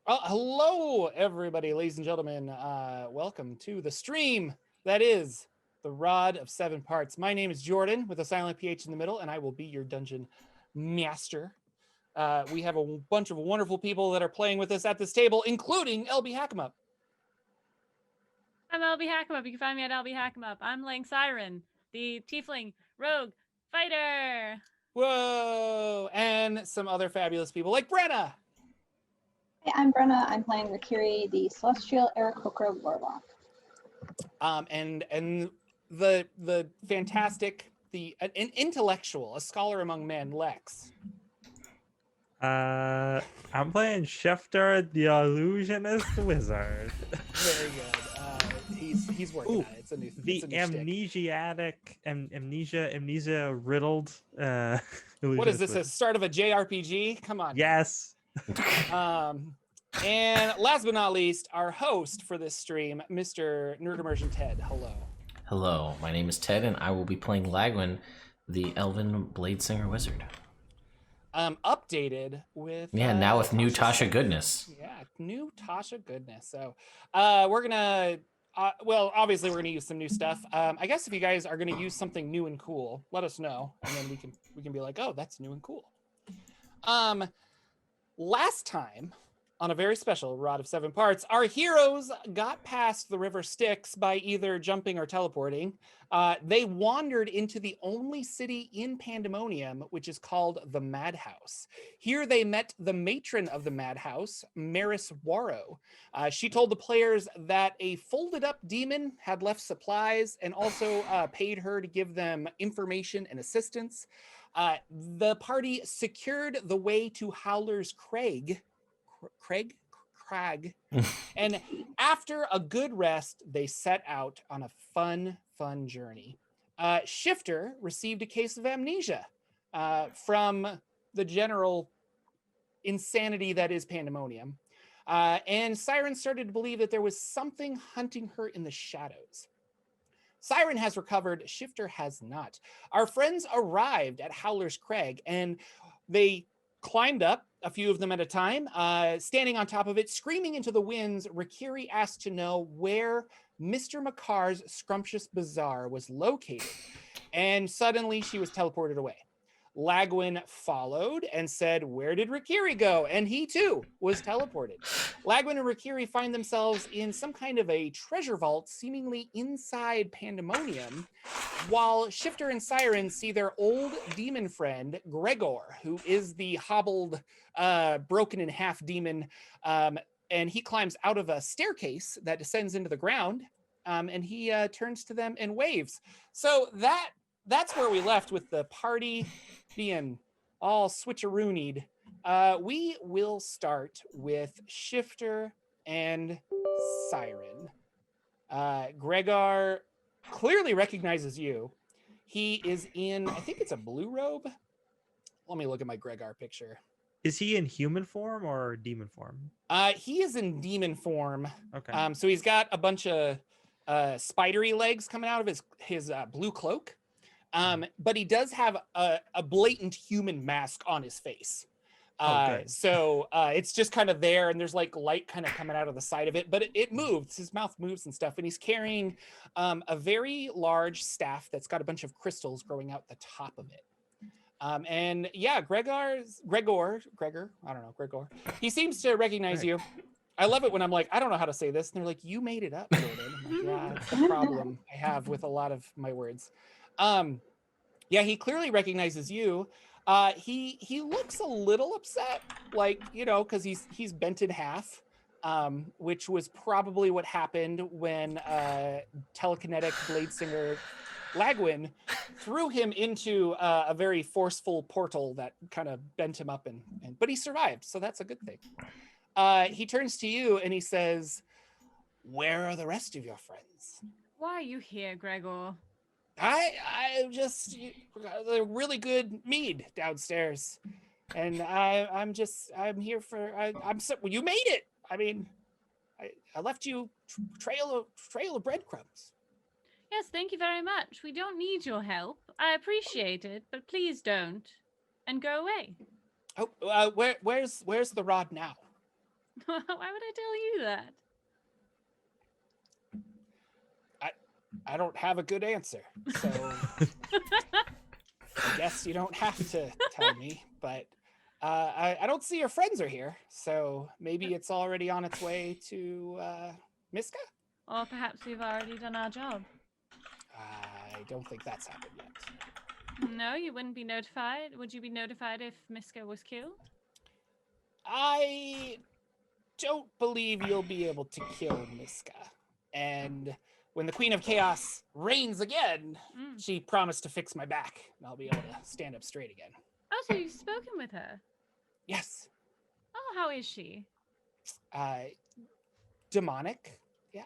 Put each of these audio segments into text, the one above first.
Hello, everybody, ladies and gentlemen. Welcome to the stream that is the Rod of Seven Parts. My name is Jordan with a silent PH in the middle, and I will be your dungeon master. We have a bunch of wonderful people that are playing with us at this table, including LB Hackemup. I'm LB Hackemup. You can find me at LB Hackemup. I'm Lang Siren, the Tiefling Rogue Fighter. Whoa! And some other fabulous people like Brenna. Hey, I'm Brenna. I'm playing Rekkere, the Celestial Aarakocra Warlock. And the fantastic, an intellectual, a scholar among men, Lex. I'm playing Shifter, the Illusionist Wizard. Very good. He's working on it. It's a new the amnesia riddled. What is this? A start of a JRPG? Come on. Yes. And last but not least, our host for this stream, Mr. Nerd Immersion Ted. Hello. Hello, my name is Ted, and I will be playing Lagwyn, the Elven Bladesinger Wizard. Updated with now with new Tasha goodness. Yeah, new Tasha goodness. So we're gonna obviously we're gonna use some new stuff. I guess if you guys are gonna use something new and cool, let us know, and then we can be like, oh, that's new and cool. Last time, on a very special Rod of Seven Parts, our heroes got past the River Styx by either jumping or teleporting. They wandered into the only city in Pandemonium, which is called the Madhouse. Here they met the matron of the Madhouse, Maris Warrow. She told the players that a folded up demon had left supplies and also paid her to give them information and assistance. The party secured the way to Howler's Crag. And after a good rest, they set out on a fun journey. Shifter received a case of amnesia from the general insanity that is Pandemonium. And Siren started to believe that there was something hunting her in the shadows. Siren has recovered, Shifter has not. Our friends arrived at Howler's Crag, and they climbed up, a few of them at a time, standing on top of it, screaming into the winds. Rekkere asked to know where Mr. McCarr's Scrumptious Bazaar was located, and suddenly she was teleported away. Lagwyn followed and said, where did Rekkere go? And he too was teleported. Lagwyn and Rekkere find themselves in some kind of a treasure vault, seemingly inside Pandemonium, while Shifter and Siren see their old demon friend, Gregor, who is the hobbled, broken in half demon, and he climbs out of a staircase that descends into the ground, and he turns to them and waves. So that's where we left with the party being all switcheroonied. We will start with Shifter and Siren. Gregor clearly recognizes you. He is in, I think it's a blue robe. Let me look at my Gregor picture. Is he in human form or demon form? He is in demon form. Okay. So he's got a bunch of spidery legs coming out of his blue cloak. But he does have a blatant human mask on his face. So it's just kind of there, and there's like light kind of coming out of the side of it, but it moves. His mouth moves and stuff, and he's carrying a very large staff that's got a bunch of crystals growing out the top of it. And yeah, Gregor, I don't know, Gregor. He seems to recognize you. I love it when I'm like, I don't know how to say this, and they're like, you made it up, Jordan. I'm like, yeah, it's the problem I have with a lot of my words. Yeah, he clearly recognizes you. He looks a little upset, like, you know, because he's bent in half, which was probably what happened when telekinetic Bladesinger Lagwyn threw him into a very forceful portal that kind of bent him up, but he survived, so that's a good thing. He turns to you and he says, where are the rest of your friends? Why are you here, Gregor? I just a really good mead downstairs, and I'm here for well, you made it. I mean, I left you trail of breadcrumbs. Yes, thank you very much. We don't need your help. I appreciate it, but please don't. And go away. Oh, where's the rod now? Why would I tell you that? I don't have a good answer, so I guess you don't have to tell me. But I don't see your friends are here, so maybe it's already on its way to Miska? Or perhaps we've already done our job. I don't think that's happened yet. No, you wouldn't be notified? Would you be notified if Miska was killed? I don't believe you'll be able to kill Miska. And when the Queen of Chaos reigns again, she promised to fix my back, and I'll be able to stand up straight again. Oh, so you've spoken with her? Yes. Oh, how is she? Demonic. Yeah.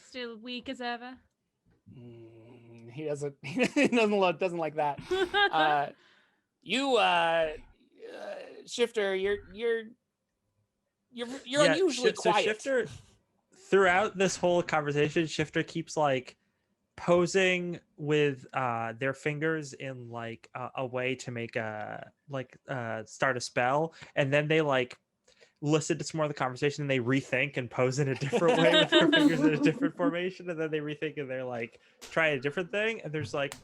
Still weak as ever? He doesn't like that. Shifter, you're unusually quiet. So Shifter, throughout this whole conversation, Shifter keeps like posing with their fingers in like a way to make start a spell, and then they like listen to some more of the conversation and they rethink and pose in a different way with their fingers in a different formation, and then they rethink and they're like try a different thing, and there's like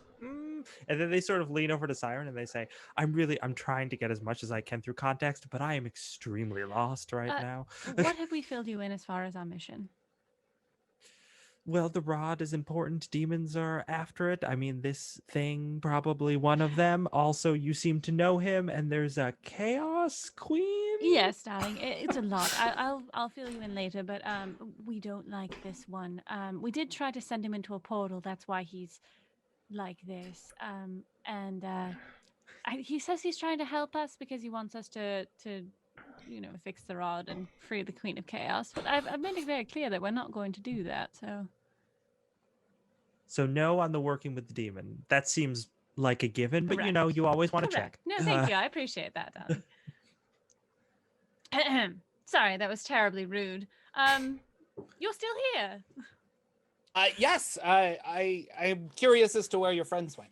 and then they sort of lean over to Siren and they say, I'm trying to get as much as I can through context, but I am extremely lost right now. What have we filled you in as far as our mission? Well, the rod is important. Demons are after it. I mean, this thing, probably one of them. Also, you seem to know him, and there's a Chaos Queen. Yes, darling. It's a lot. I'll fill you in later, but we don't like this one. We did try to send him into a portal. That's why he's like this. He says he's trying to help us because he wants us to fix the rod and free the Queen of Chaos. But I've made it very clear that we're not going to do that. So no on the working with the demon. That seems like a given, but Correct. you always want to check. No, thank you. I appreciate that, darling. Sorry, that was terribly rude. You're still here. Yes. I'm curious as to where your friends went.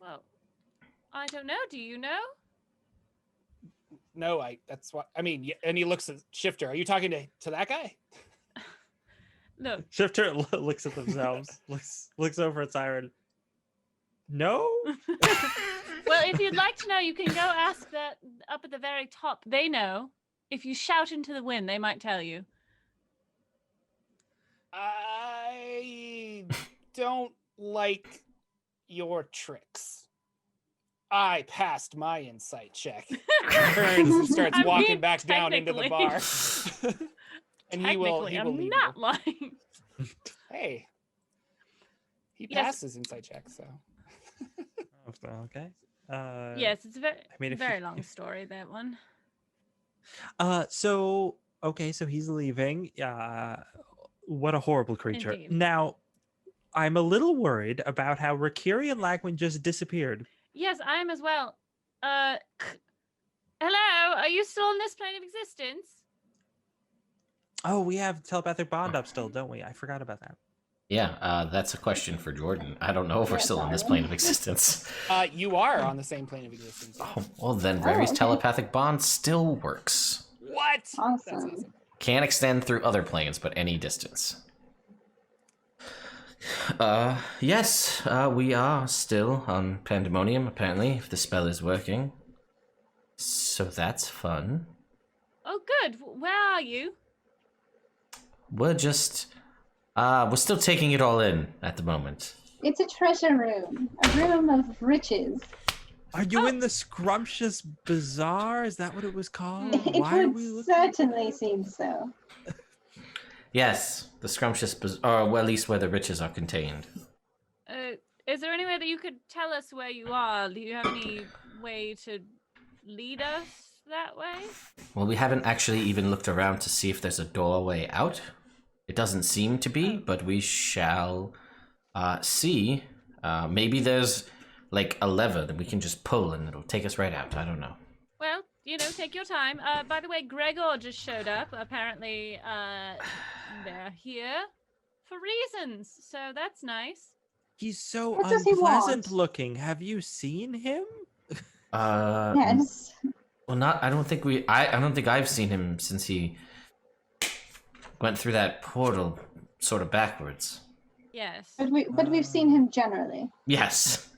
Well, I don't know. Do you know? No, that's what I mean. And he looks at Shifter. Are you talking to that guy? Look. Shifter looks at themselves, looks over at Siren. No? Well, if you'd like to know, you can go ask that up at the very top. They know. If you shout into the wind, they might tell you. I don't like your tricks. I passed my insight check. Turns and starts walking back down into the bar. And he will leave not you. lying. Hey. He passed his insight check, so. Okay. Yes, it's a very long story, that one. So he's leaving. What a horrible creature. Indeed. Now, I'm a little worried about how Rekkere and Lagwyn just disappeared. Yes, I am as well. Hello, are you still in this plane of existence? Oh, we have telepathic bond up still, don't we? I forgot about that. Yeah, that's a question for Jordan. I don't know if we're still on this plane of existence. You are on the same plane of existence. Oh, well, then Rary's telepathic bond still works. What? Awesome. That's awesome. Can't extend through other planes, but any distance. Yes, we are still on Pandemonium, apparently, if the spell is working. So that's fun. Oh, good. Where are you? We're just... we're still taking it all in at the moment. It's a treasure room. A room of riches. Are you in the Scrumptious Bazaar? Is that what it was called? It would certainly seem so. Yes, the Scrumptious Bazaar, or well, at least where the riches are contained. Is there any way that you could tell us where you are? Do you have any way to lead us that way? Well, we haven't actually even looked around to see if there's a doorway out. It doesn't seem to be, but we shall see. Maybe there's like a lever that we can just pull and it'll take us right out. I don't know. Well, take your time. By the way, Gregor just showed up. Apparently, they're here for reasons, so that's nice. He's so What does he unpleasant want? looking. Have you seen him? Yes. Well, not. I don't think we. I don't think I've seen him since he went through that portal, sort of backwards. Yes. But we've seen him generally. Yes.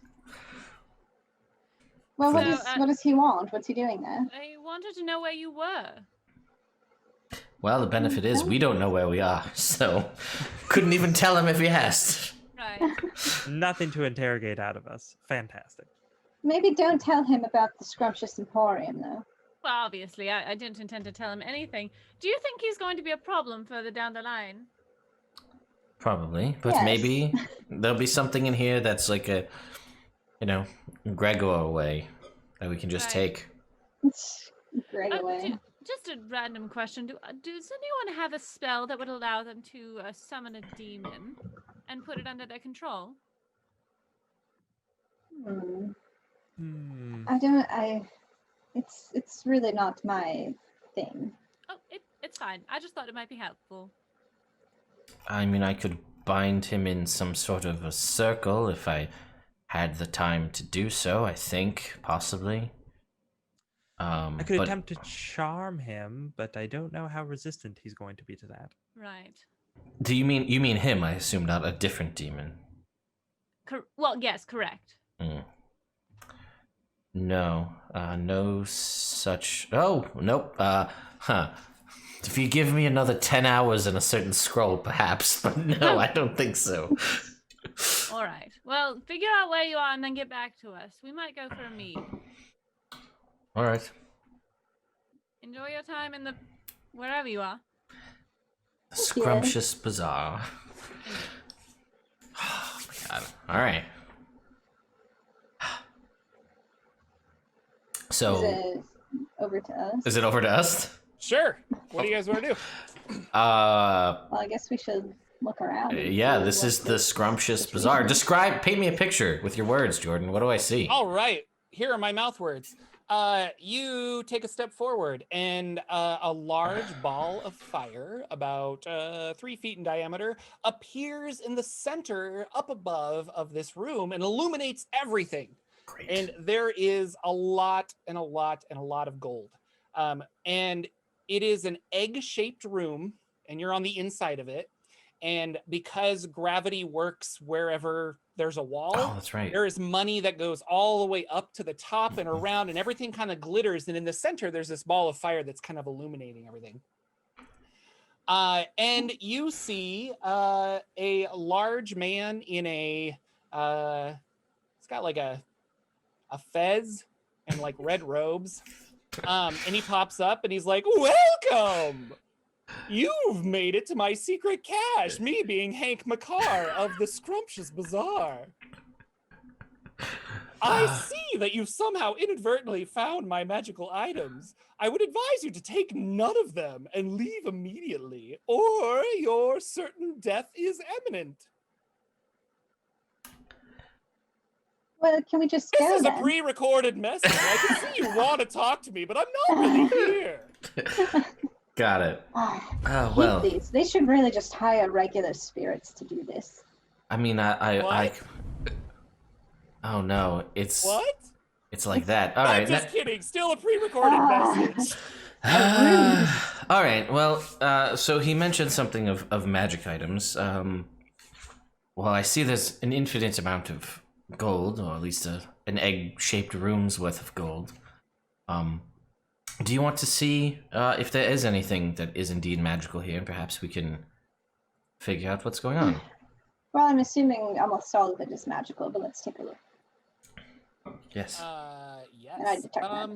Well, So, what does he want? What's he doing there? I wanted to know where you were. Well, the benefit is we don't know where we are, so couldn't even tell him if he asked. Right. Nothing to interrogate out of us. Fantastic. Maybe don't tell him about the Scrumptious Emporium, though. Well, obviously, I didn't intend to tell him anything. Do you think he's going to be a problem further down the line? Probably, but Yes. maybe there'll be something in here that's like a, Gregor way that we can just Right. take. Greg away. Just a random question. Does anyone have a spell that would allow them to summon a demon and put it under their control? It's really not my thing. Oh, it's fine. I just thought it might be helpful. I mean, I could bind him in some sort of a circle if I had the time to do so, I think, possibly. I could attempt to charm him, but I don't know how resistant he's going to be to that. Right. Do you mean him, I assume, not a different demon? Well, yes, correct. No, no such. Oh, nope. If you give me another 10 hours and a certain scroll, perhaps, but no, I don't think so. All right. Well, figure out where you are and then get back to us. We might go for a mead. All right. Enjoy your time in the wherever you are. Scrumptious Bazaar. Oh my god. All right. So, Is it over to us? is it over to us? Sure. What do you guys want to do? Well, I guess we should look around. and Yeah, see this what is the Scrumptious Bazaar. Paint me a picture with your words, Jordan. What do I see? All right. Here are my mouth words. You take a step forward, and a large ball of fire, about 3 feet in diameter, appears in the center, up above of this room, and illuminates everything. Great. And there is a lot and a lot and a lot of gold. And it is an egg-shaped room, and you're on the inside of it. And because gravity works wherever there's a wall, Oh, that's right. there is money that goes all the way up to the top and around, and everything kind of glitters. And in the center, there's this ball of fire that's kind of illuminating everything. And you see a large man in a, it's got like a fez and like red robes. And he pops up and he's like, "Welcome! You've made it to my secret cache, me being Hank McCarr of the Scrumptious Bazaar. I see that you've somehow inadvertently found my magical items. I would advise you to take none of them and leave immediately, or your certain death is imminent." Well, can we just This go is a then? pre-recorded message. I can see you want to talk to me, but I'm not really here. Got it. Oh, Oh, well. these. They should really just hire regular spirits to do this. I mean, I What? oh no, it's What? it's like that. All I'm right. just kidding. Still a pre-recorded message. All right. Well, so he mentioned something of magic items. Well, I see there's an infinite amount of gold, or at least an egg-shaped room's worth of gold. Do you want to see if there is anything that is indeed magical here? Perhaps we can figure out what's going on. Well, I'm assuming almost all of it is magical, but let's take a look. Yes. Yes. And I detect that.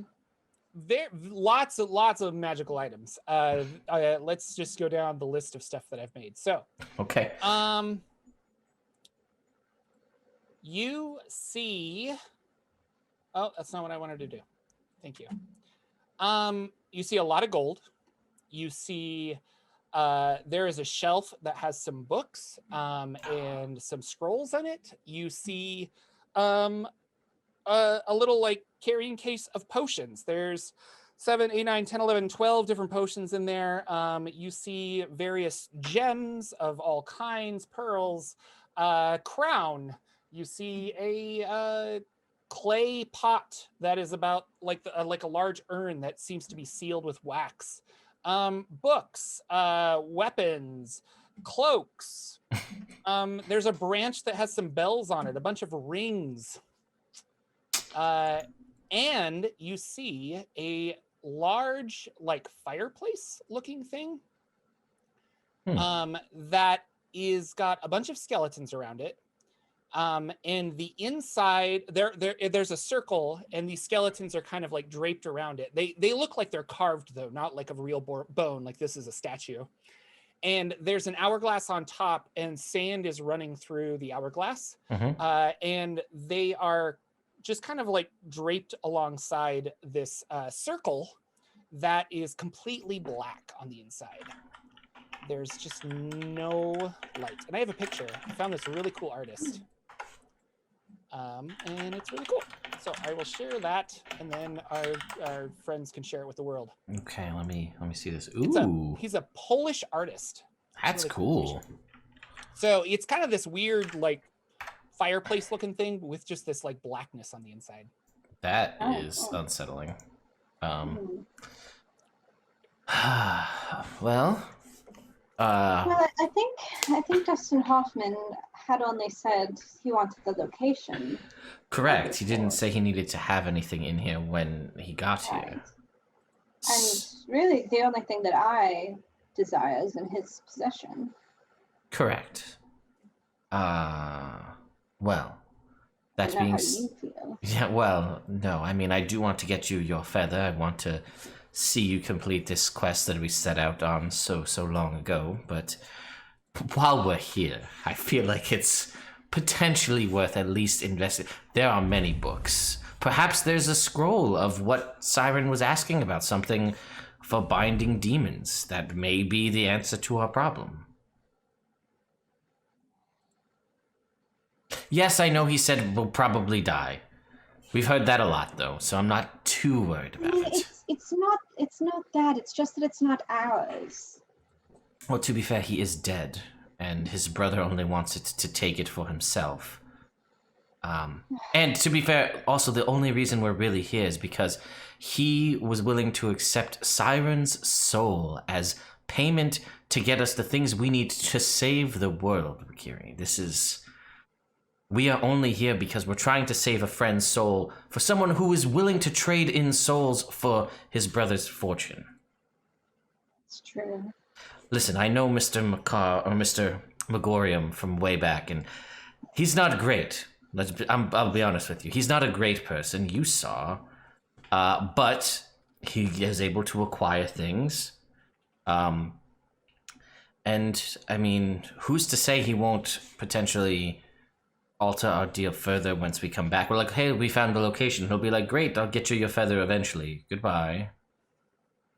There, lots of magical items. Let's just go down the list of stuff that I've made. So, Okay. you see. Oh, that's not what I wanted to do. Thank you. You see a lot of gold. You see, there is a shelf that has some books, and some scrolls on it. You see, a little like carrying case of potions. There's 7, 8, 9, 10, 11, 12 different potions in there. You see various gems of all kinds, pearls, crown. You see a clay pot that is about like a large urn that seems to be sealed with wax. Books, weapons, cloaks. There's a branch that has some bells on it, a bunch of rings. And you see a large, like, fireplace looking thing that is got a bunch of skeletons around it. And the inside, there's a circle, and these skeletons are kind of like draped around it. They look like they're carved, though, not like a real bone, like this is a statue. And there's an hourglass on top, and sand is running through the hourglass. And they are just kind of like draped alongside this circle that is completely black on the inside. There's just no light. And I have a picture. I found this really cool artist. And it's really cool. So I will share that, and then our friends can share it with the world. Okay, let me see this. Ooh, he's a Polish artist. That's really cool. So it's kind of this weird, like, fireplace looking thing with just this like blackness on the inside. That is unsettling. Well, I think Dustin Hoffman had only said he wanted the location. Correct. He didn't say he needed to have anything in here when he got here. And really, the only thing that I desire is in his possession. Correct. Well, that being how you feel. Yeah, well, no, I mean, I do want to get you your feather. I want to see you complete this quest that we set out on so long ago, but while we're here, I feel like it's potentially worth at least investing. There are many books. Perhaps there's a scroll of what Siren was asking about, something for binding demons. That may be the answer to our problem. Yes, I know he said we'll probably die. We've heard that a lot, though, so I'm not too worried about it. It's not that. It's just that it's not ours. Well, to be fair, he is dead, and his brother only wants it to take it for himself. And to be fair, also, the only reason we're really here is because he was willing to accept Siren's soul as payment to get us the things we need to save the world, Rekkere. We are only here because we're trying to save a friend's soul for someone who is willing to trade in souls for his brother's fortune. It's true. Listen, I know Mr. McCarr, or Mr. Megorium from way back, and he's not great. I'll be honest with you. He's not a great person, you saw. But he is able to acquire things. And, I mean, who's to say he won't potentially alter our deal further once we come back? We're like, hey, we found the location. He'll be like, great, I'll get you your feather eventually. Goodbye.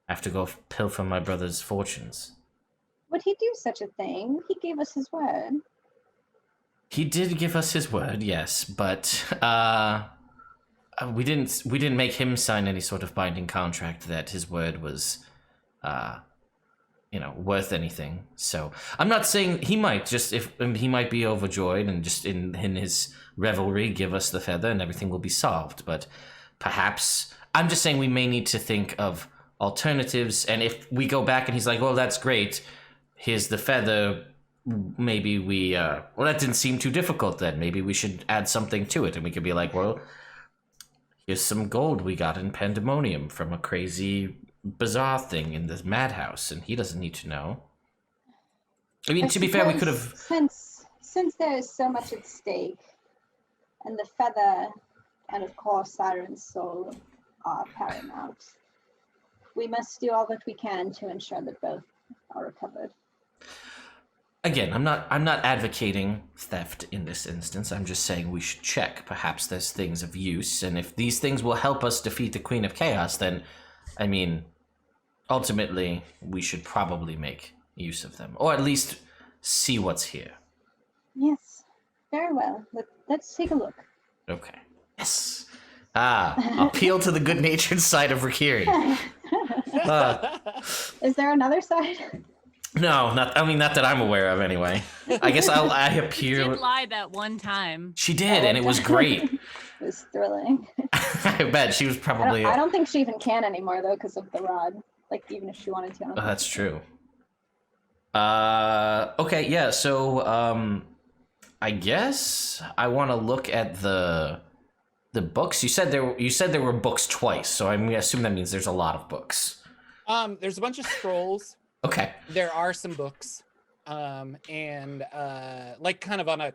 I have to go pilfer my brother's fortunes. Would he do such a thing? He gave us his word. He did give us his word, yes, but we didn't make him sign any sort of binding contract that his word was worth anything. So I'm not saying he might he might be overjoyed and just in his revelry give us the feather and everything will be solved. But perhaps I'm just saying we may need to think of alternatives. And if we go back and he's like, "Well, that's great. Here's the feather." Maybe that didn't seem too difficult then. Maybe we should add something to it. And we could be like, well, here's some gold we got in Pandemonium from a crazy bizarre thing in this madhouse, and he doesn't need to know. I mean, to be fair, we could have... Since there is so much at stake, and the feather, and of course Siren's soul are paramount, we must do all that we can to ensure that both are recovered. Again, I'm not advocating theft in this instance. I'm just saying we should check. Perhaps there's things of use, and if these things will help us defeat the Queen of Chaos, then, I mean, ultimately, we should probably make use of them, or at least see what's here. Yes, very well. Let's take a look. Okay. Yes. Appeal to the good-natured side of Rekkere. Is there another side? No, not that I'm aware of anyway. I guess I She appear. did lie that one time. She did, and it was great. It was thrilling. I bet she was probably. I don't think she even can anymore though, because of the rod. Like even if she wanted to. That's true. Okay, yeah. So, I guess I want to look at the books. You said there were books twice, so I'm gonna assume that means there's a lot of books. There's a bunch of scrolls. Okay. There are some books, and like kind of on a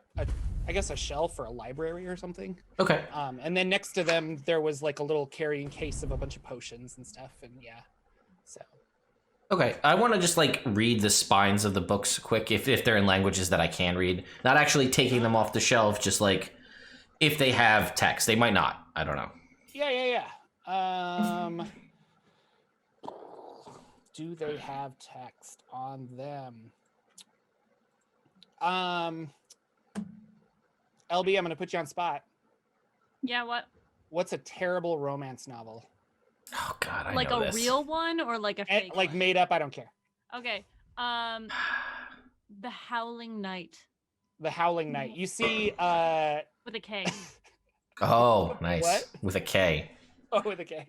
I guess a shelf or a library or something. Okay. And then next to them there was like a little carrying case of a bunch of potions and stuff, and yeah. So. Okay, I want to just like read the spines of the books quick, if they're in languages that I can read. Not actually taking them off the shelf, just like if they have text. They might not. I don't know. Yeah. Do they have text on them? LB, I'm gonna put you on spot. Yeah, what? What's a terrible romance novel? Oh God, I Like know a this. real one or like a fake Like one? made up, I don't care. Okay. The Howling Night The Howling Night. You see, with a K. Oh, nice. What? With a K. oh, with a K.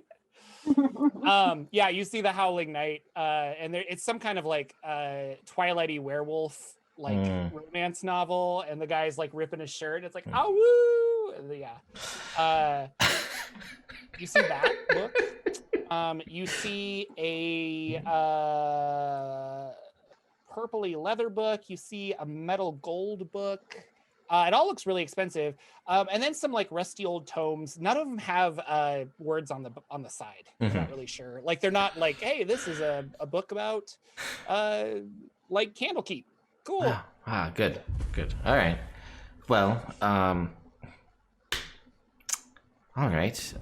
Yeah, you see the Howling Night, and it's some kind of like Twilighty werewolf like romance novel, and the guy's like ripping his shirt. It's like, oh woo, yeah. You see that book. You see a purpley leather book. You see a metal gold book. It all looks really expensive. And then some like rusty old tomes. None of them have words on the side. I'm not really sure. Like they're not like, hey, this is a book about like Candlekeep. Cool. Good. All right. Well, all right.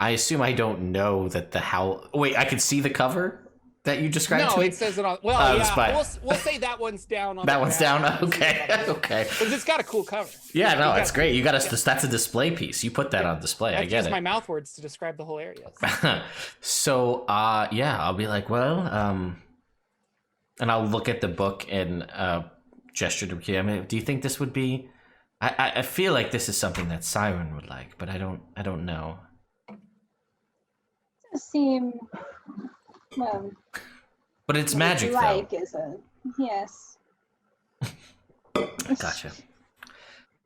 I assume I don't know that the howl. Wait, I can see the cover that you described to No, me? it says it on. Well, it's fine. we'll say that one's down. On That the one's ground. down? Okay. Okay. Because it's got a cool cover. Yeah, no, it's great. You got us. That's a display piece. You put that on display. I get use it. my mouth words to describe the whole area. So, yeah, I'll be like, well, and I'll look at the book and gesture to Rekkere. I mean, do you think this would be? I feel like this is something that Siren would like, but I don't know. It does seem well. But it's what magic, you like is a yes. Gotcha.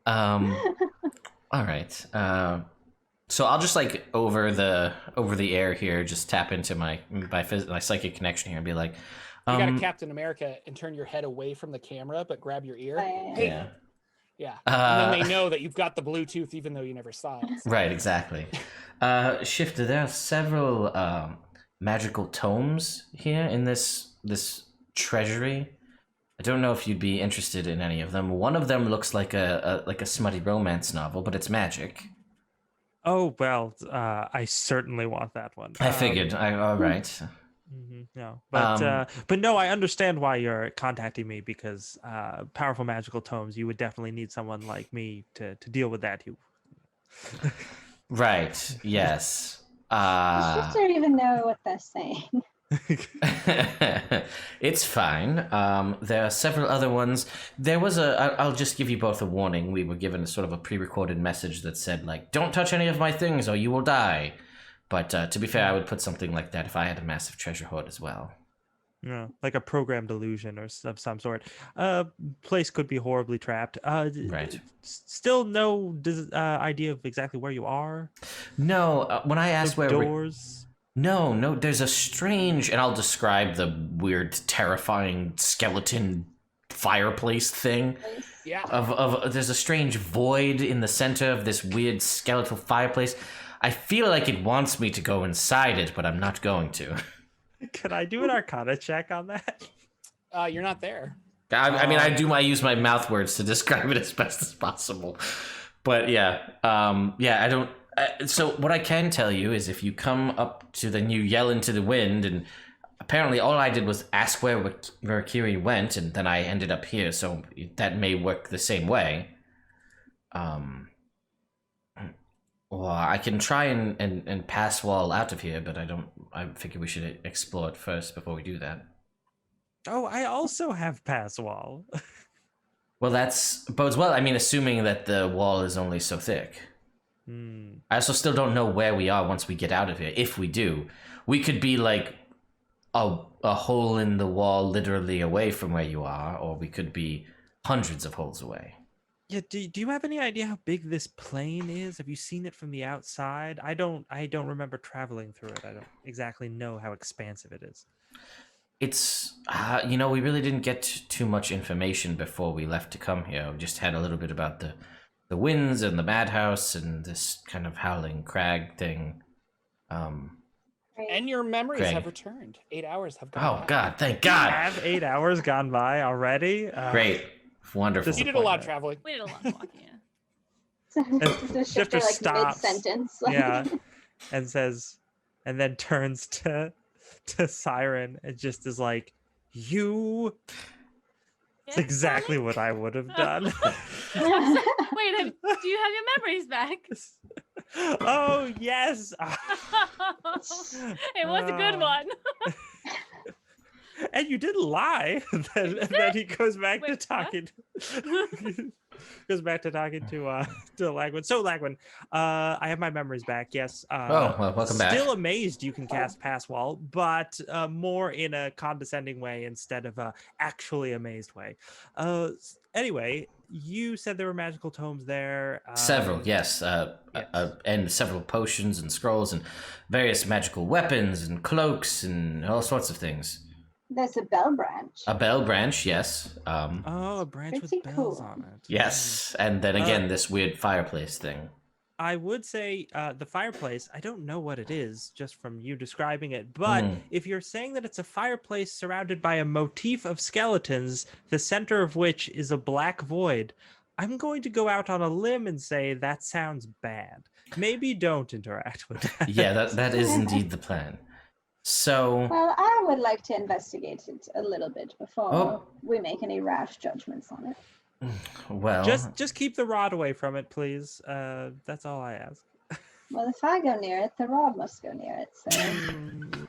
All right. So I'll just like over the air here, just tap into my psychic connection here and be like, You got a Captain America and turn your head away from the camera, but grab your ear. Yeah. Yeah. And then they know that you've got the Bluetooth, even though you never saw it. So. Right. Exactly. Shifter, there are several magical tomes here in this treasury. I don't know if you'd be interested in any of them. One of them looks like a smutty romance novel, but it's magic. Oh well, I certainly want that one. I figured. All right. No, but no, I understand why you're contacting me, because powerful magical tomes. You would definitely need someone like me to deal with that. Right. Yes. I don't even know what they're saying. It's fine. There are several other ones. There was I'll just give you both a warning. We were given a sort of a pre-recorded message that said, like, don't touch any of my things or you will die. But to be fair, I would put something like that if I had a massive treasure hoard as well. Yeah, like a programmed illusion or of some sort. Place could be horribly trapped. Right. Still no idea of exactly where you are? No, when I asked where... doors? No, there's a strange... And I'll describe the weird, terrifying skeleton fireplace thing. Yeah. There's a strange void in the center of this weird skeletal fireplace. I feel like it wants me to go inside it, but I'm not going to. Can I do an Arcana check on that? You're not there. I mean, I use my mouth words to describe it as best as possible. But yeah, I don't... so what I can tell you is if you come up to the new Yell into the Wind, and apparently all I did was ask where Rekkere went, and then I ended up here, so that may work the same way. Well, I can try and pass wall out of here, but I figure we should explore it first before we do that. Oh, I also have pass wall. Well, that's bodes well. I mean, assuming that the wall is only so thick. I also still don't know where we are once we get out of here. If we do, we could be like a hole in the wall literally away from where you are, or we could be hundreds of holes away. Yeah, do you have any idea how big this plane is? Have you seen it from the outside? I don't remember traveling through it. I don't exactly know how expansive it is. It's, we really didn't get too much information before we left to come here. We just had a little bit about the winds and the madhouse and this kind of howling crag thing. And your memories Greg. have returned. 8 hours have gone Oh, by. God, thank God. Have 8 hours gone by already? Great. Wonderful. You did a lot of traveling. We did a lot of walking. Yeah. Just Shifter like stops. mid-sentence. Yeah, and says, and then turns to Siren and just is like, "You." It's Yeah, exactly what I would have done. Wait, do you have your memories back? Oh yes. It was a good one. And you didn't lie. Then he goes back to Wait, talking. Goes back to talking to Lagwyn. So Lagwyn, I have my memories back. Yes. Well, welcome back. Still amazed you can cast Pass Wall, but more in a condescending way instead of a actually amazed way. Anyway, you said there were magical tomes there. Several, yes. And several potions and scrolls and various magical weapons and cloaks and all sorts of things. There's a bell branch. A bell branch, yes. Oh, a branch with Pretty bells cool. on it. Yes. And then again, this weird fireplace thing. I would say the fireplace, I don't know what it is just from you describing it, but if you're saying that it's a fireplace surrounded by a motif of skeletons, the center of which is a black void, I'm going to go out on a limb and say that sounds bad. Maybe don't interact with that. Yeah, that is indeed the plan. So, Well, I would like to investigate it a little bit before Oh. we make any rash judgments on it. well, Just keep the rod away from it, please. That's all I ask. Well, if I go near it, the rod must go near it. So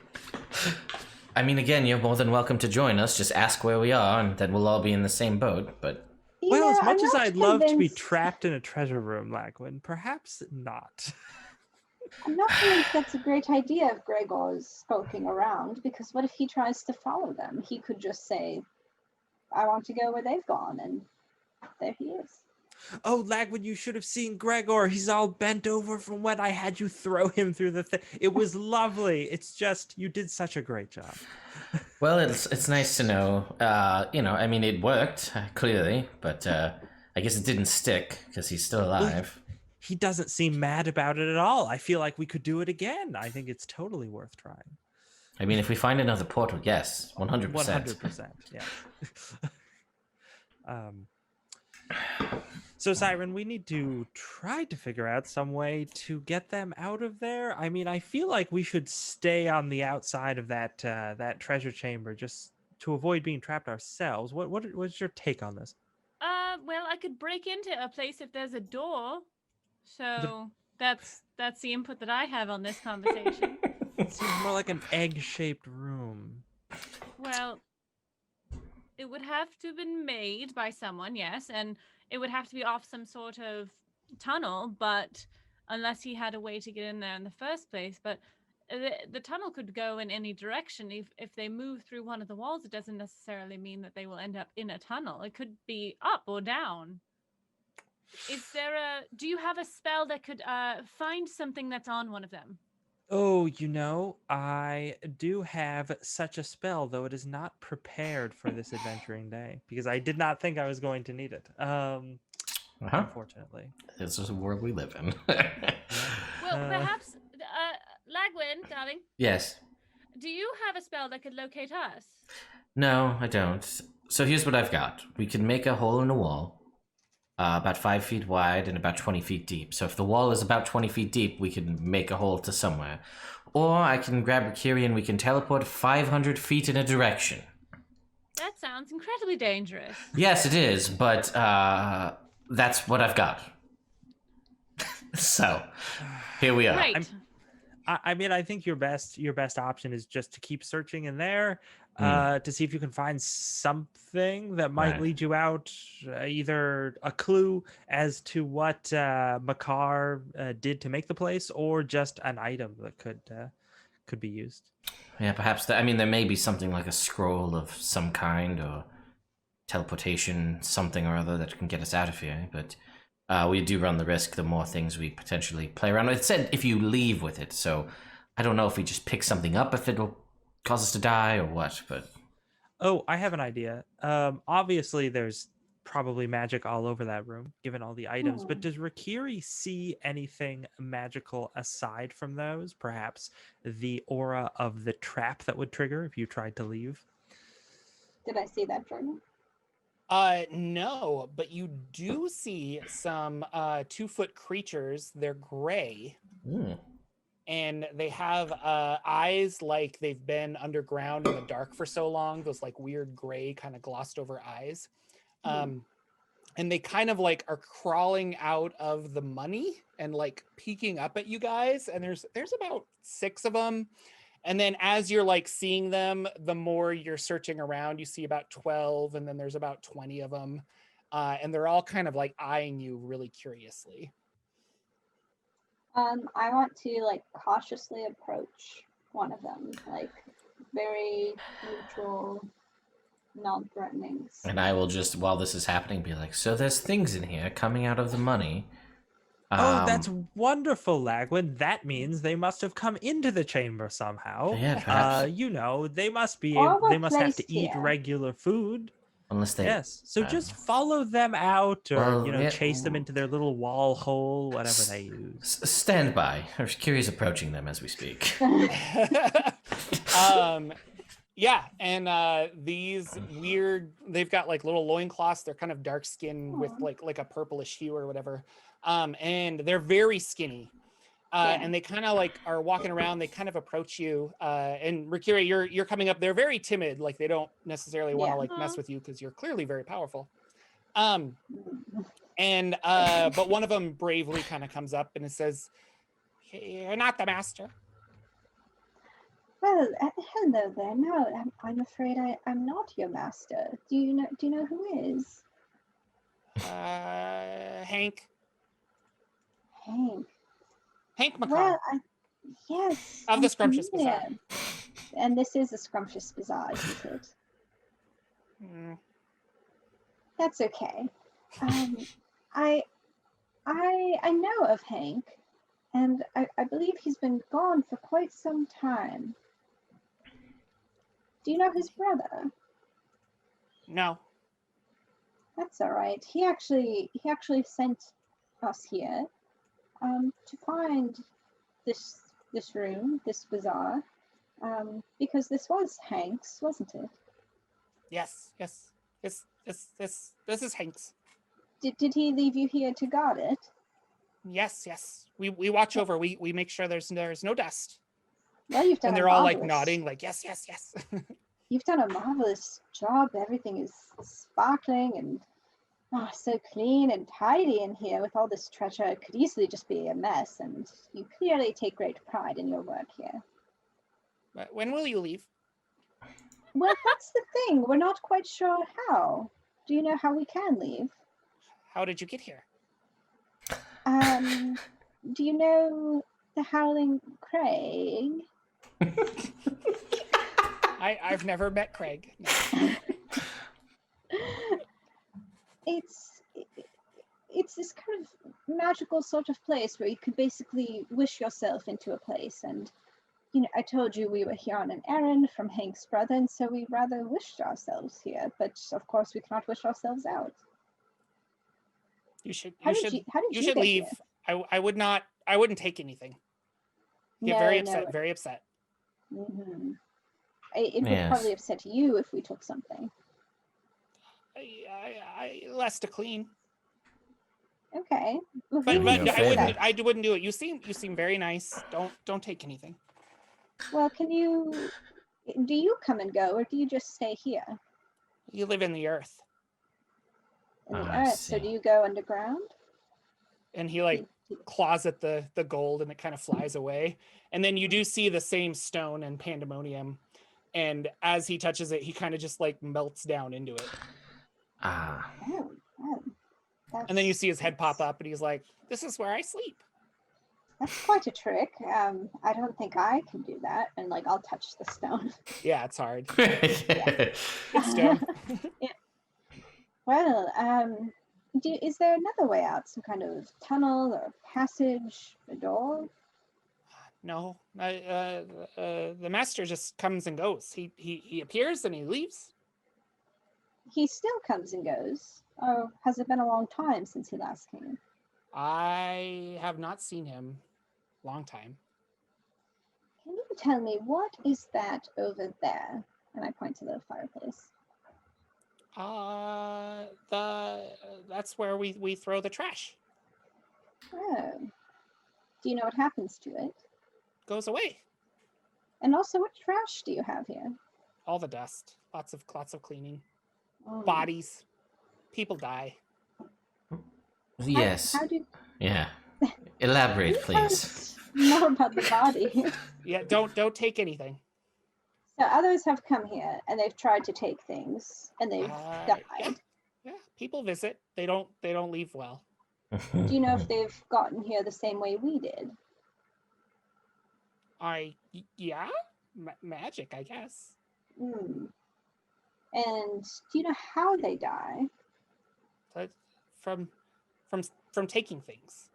I mean, again, you're more than welcome to join us. Just ask where we are, and then we'll all be in the same boat. But Well, as Yeah, much I'm as not I'd love to be convinced- trapped in a treasure room, Lagwyn, perhaps not. I'm not convinced that's a great idea if Gregor's skulking around, because what if he tries to follow them? He could just say, I want to go where they've gone, and there he is. Oh, Lagwyn, you should have seen Gregor. He's all bent over from when I had you throw him through the thing. It was lovely. It's just, you did such a great job. well, it's nice to know. I mean, it worked clearly, but I guess it didn't stick because he's still alive. He doesn't seem mad about it at all. I feel like we could do it again. I think it's totally worth trying. I mean, if we find another portal, yes, 100%. 100%. Yeah. So, Siren, we need to try to figure out some way to get them out of there. I mean, I feel like we should stay on the outside of that treasure chamber just to avoid being trapped ourselves. What's your take on this? Well, I could break into a place if there's a door. So that's the input that I have on this conversation. It seems more like an egg-shaped room. Well, it would have to have been made by someone, yes, and it would have to be off some sort of tunnel, but unless he had a way to get in there in the first place. But the tunnel could go in any direction. If they move through one of the walls, it doesn't necessarily mean that they will end up in a tunnel. It could be up or down. Do you have a spell that could find something that's on one of them? Oh, I do have such a spell, though it is not prepared for this adventuring day because I did not think I was going to need it. Unfortunately. This is the world we live in. Well, perhaps, Lagwyn, darling, Yes. do you have a spell that could locate us? No, I don't. So here's what I've got. We can make a hole in the wall. About 5 feet wide and about 20 feet deep. So if the wall is about 20 feet deep, we can make a hole to somewhere. Or I can grab Rekkere and we can teleport 500 feet in a direction. That sounds incredibly dangerous. Yes, it is, but that's what I've got. So here we are. Right. I mean, I think your best option is just to keep searching in there to see if you can find something that might Right. lead you out, either a clue as to what McCarr did to make the place, or just an item that could be used. Yeah, perhaps. I mean, there may be something like a scroll of some kind, or teleportation, something or other that can get us out of here. But we do run the risk the more things we potentially play around with. It said if you leave with it, so I don't know if we just pick something up, if it'll cause us to die or what. But Oh, I have an idea. Obviously, there's probably magic all over that room, given all the items. But does Rekkere see anything magical aside from those? Perhaps the aura of the trap that would trigger if you tried to leave? Did I see that, Jordan? No, but you do see some 2-foot creatures. They're gray, and they have eyes like they've been underground in the dark for so long. Those like weird gray kind of glossed over eyes. And they kind of like are crawling out of the money and like peeking up at you guys. And there's about 6 of them. And then as you're like seeing them, the more you're searching around, you see about 12, and then there's about 20 of them. And they're all kind of like eyeing you really curiously. I want to like cautiously approach one of them, like very neutral, non-threatening. and I will just, while this is happening, be like, so there's things in here coming out of the money. Oh, that's wonderful, Lagwyn. That means they must have come into the chamber somehow. Yeah, perhaps. You know, they must be. Or They were must have to placed eat here. regular food. Unless they. Yes. So just follow them out, or Well, yeah. chase them into their little wall hole, whatever they use. Stand by. Rekkere approaching them as we speak. Yeah, and these weird, they've got like little loincloths. They're kind of dark skin with like a purplish hue or whatever. And they're very skinny. And they kind of like are walking around. They kind of approach you. And Rekkere, you're coming up. They're very timid. Like they don't necessarily want to like mess with you because you're clearly very powerful. But one of them bravely kind of comes up and it says, "You're not the master." Well, hello there. No, I'm afraid I'm not your master. Do you know who is? Hank McCarr. Well, yes. Of the I'm Scrumptious familiar. Bazaar. And this is a Scrumptious Bazaar, isn't it? That's okay. I know of Hank, and I believe he's been gone for quite some time. Do you know his brother? No. That's all right. He actually sent us here to find this room, this bazaar, because this was Hank's, wasn't it? Yes. This is Hank's. Did he leave you here to guard it? Yes. We watch over. We make sure there's no dust. Well, you've done. And they're all like nodding, like yes. You've done a marvelous job. Everything is sparkling and so clean and tidy in here with all this treasure. It could easily just be a mess, and you clearly take great pride in your work here. But when will you leave? Well, that's the thing. We're not quite sure how. Do you know how we can leave? How did you get here? Do you know the Howling Crane? I've never met Craig. No. It's this kind of magical sort of place where you could basically wish yourself into a place. And I told you we were here on an errand from Hank's brother, and so we rather wished ourselves here. But of course, we cannot wish ourselves out. You should get leave. Here? I wouldn't take anything. Get very upset. Very upset. Mm-hmm. It would probably upset you if we took something. I less to clean. Okay. Well, But I wouldn't do it. You seem very nice. Don't take anything. Well, do you come and go, or do you just stay here? You live in the earth. In the earth. So do you go underground? And he like claws at the gold and it kind of flies away. And then you do see the same stone and Pandemonium. And as he touches it, he kind of just like melts down into it. Ah. And then you see his head pop up and he's like, "This is where I sleep." That's quite a trick. I don't think I can do that. And like, I'll touch the stone. Yeah, it's hard. Yeah. It's stone. Yeah. Well, is there another way out? Some kind of tunnel or passage, a door? No, the master just comes and goes. He appears and he leaves. He still comes and goes. Oh, has it been a long time since he last came? I have not seen him. Long time. Can you tell me what is that over there? And I point to the fireplace. That's where we throw the trash. Oh. Do you know what happens to it? Goes away. And also, what trash do you have here? All the dust. Lots of cleaning. Oh. Bodies. People die. Yes. How do Yeah. Elaborate, you please. know about the body? Yeah, don't take anything. So others have come here and they've tried to take things and they've died. Yeah. People visit. They don't leave well. Do you know if they've gotten here the same way we did? Magic, I guess. Hmm. And do you know how they die? But from taking things.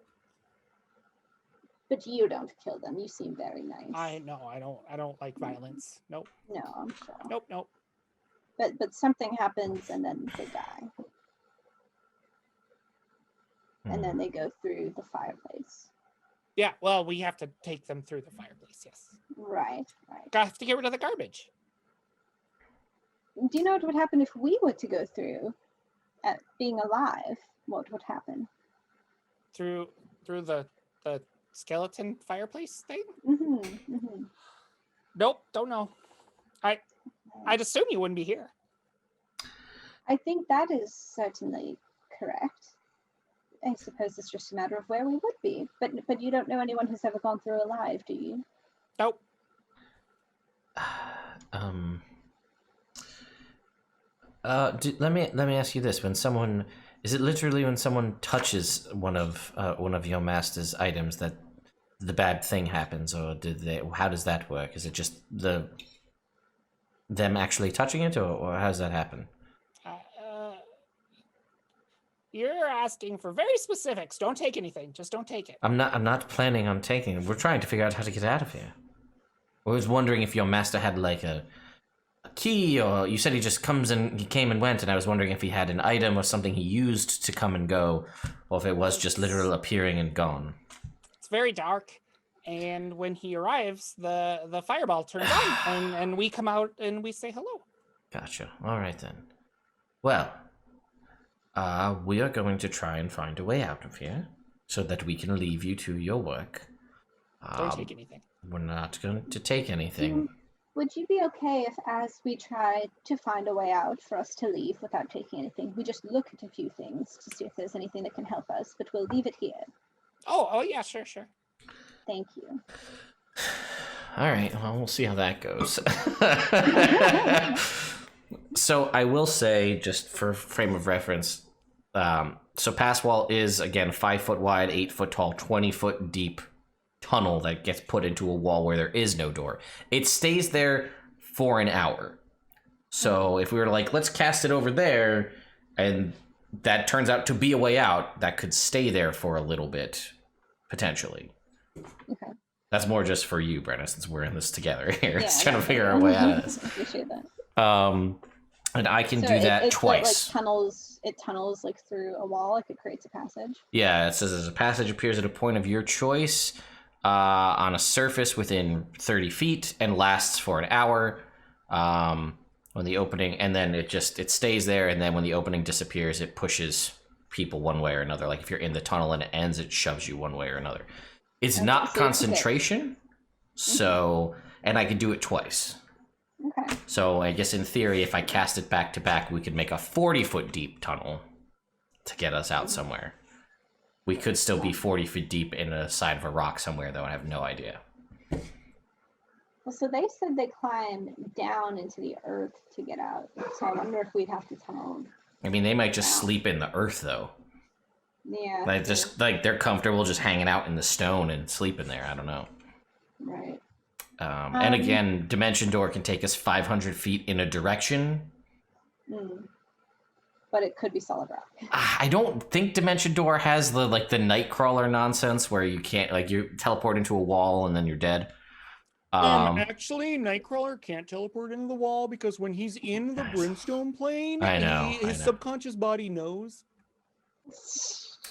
But you don't kill them. You seem very nice. I don't like violence. Nope. No, I'm sure. Nope. But something happens and then they die. And then they go through the fireplace. Yeah, well, we have to take them through the fireplace, yes. Right. Have to get rid of the garbage. Do you know what would happen if we were to go through at being alive? What would happen? Through the skeleton fireplace thing? Mm-hmm. Nope, don't know. I'd assume you wouldn't be here. I think that is certainly correct. I suppose it's just a matter of where we would be. But you don't know anyone who's ever gone through alive, do you? Nope. Let me ask you this: is it literally when someone touches one of your master's items that the bad thing happens, or how does that work? Is it just them actually touching it, or how does that happen? You're asking for very specifics. Don't take anything. Just don't take it. I'm not planning on taking it. We're trying to figure out how to get out of here. I was wondering if your master had like a key, or you said he just he came and went, and I was wondering if he had an item or something he used to come and go, or if it was just literal appearing and gone. It's very dark, and when he arrives, the fireball turns on, and we come out and we say hello. Gotcha. All right then. Well, we are going to try and find a way out of here so that we can leave you to your work. Don't take anything. We're not going to take anything. Would you be okay if, as we try to find a way out for us to leave without taking anything, we just look at a few things to see if there's anything that can help us, but we'll leave it here. Oh yeah, sure. Thank you. All right, well, we'll see how that goes. So I will say, just for frame of reference, so Pass Wall is, again, 5 foot wide, 8 foot tall, 20 foot deep tunnel that gets put into a wall where there is no door. It stays there for an hour. So if we were like, let's cast it over there, and that turns out to be a way out, that could stay there for a little bit, potentially. Okay. That's more just for you, Brenna, since we're in this together here. Yeah, It's trying to figure our way out of this. I appreciate that. And I can do that twice. It tunnels like through a wall, like it creates a passage. Yeah, it says as a passage appears at a point of your choice on a surface within 30 feet and lasts for an hour. When the opening, and then it stays there, and then when the opening disappears, it pushes people one way or another. Like if you're in the tunnel and it ends, it shoves you one way or another. It's not concentration, so, and I can do it twice. Okay. So I guess in theory, if I cast it back to back, we could make a 40-foot deep tunnel to get us out somewhere. We could still be 40 feet deep in the side of a rock somewhere, though. I have no idea. Well, so they said they climb down into the earth to get out. So I wonder if we'd have to tunnel. I mean, they might just sleep in the earth, though. Yeah. Like, just like they're comfortable just hanging out in the stone and sleeping there. I don't know. Right. And again, Dimension Door can take us 500 feet in a direction. But it could be solid rock. I don't think Dimension Door has the Nightcrawler nonsense where you can't, like, you teleport into a wall and then you're dead. Actually, Nightcrawler can't teleport into the wall because when he's in the Brimstone plane, his subconscious body knows.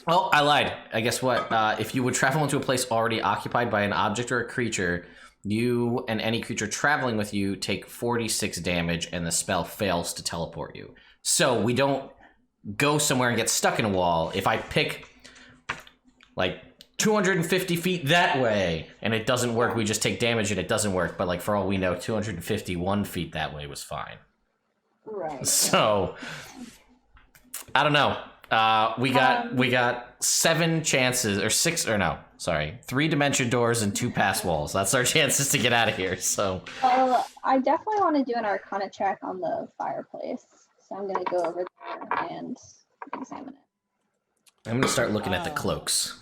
Oh, I lied. I guess what? If you would travel into a place already occupied by an object or a creature, you and any creature traveling with you take 46 damage and the spell fails to teleport you. So we don't go somewhere and get stuck in a wall. If I pick, like, 250 feet that way and it doesn't work, we just take damage and it doesn't work. But, like, for all we know, 251 feet that way was fine. Right. So, I don't know. We got 7 chances, or 6, or no, sorry, 3 dimension doors and 2 pass walls. That's our chances to get out of here. So, well, I definitely want to do an Arcana check on the fireplace. So I'm going to go over there and examine it. I'm going to start looking at the cloaks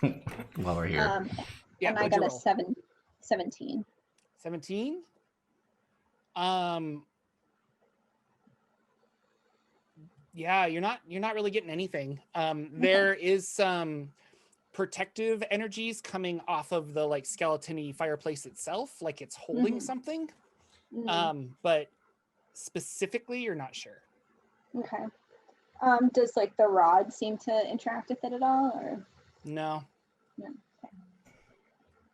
while we're here. And I got a 17. 17? Yeah, you're not really getting anything. There is some protective energies coming off of the, like, skeleton-y fireplace itself, like it's holding something. But specifically, you're not sure. Okay. Does, like, the rod seem to interact with it at all, or no? Okay.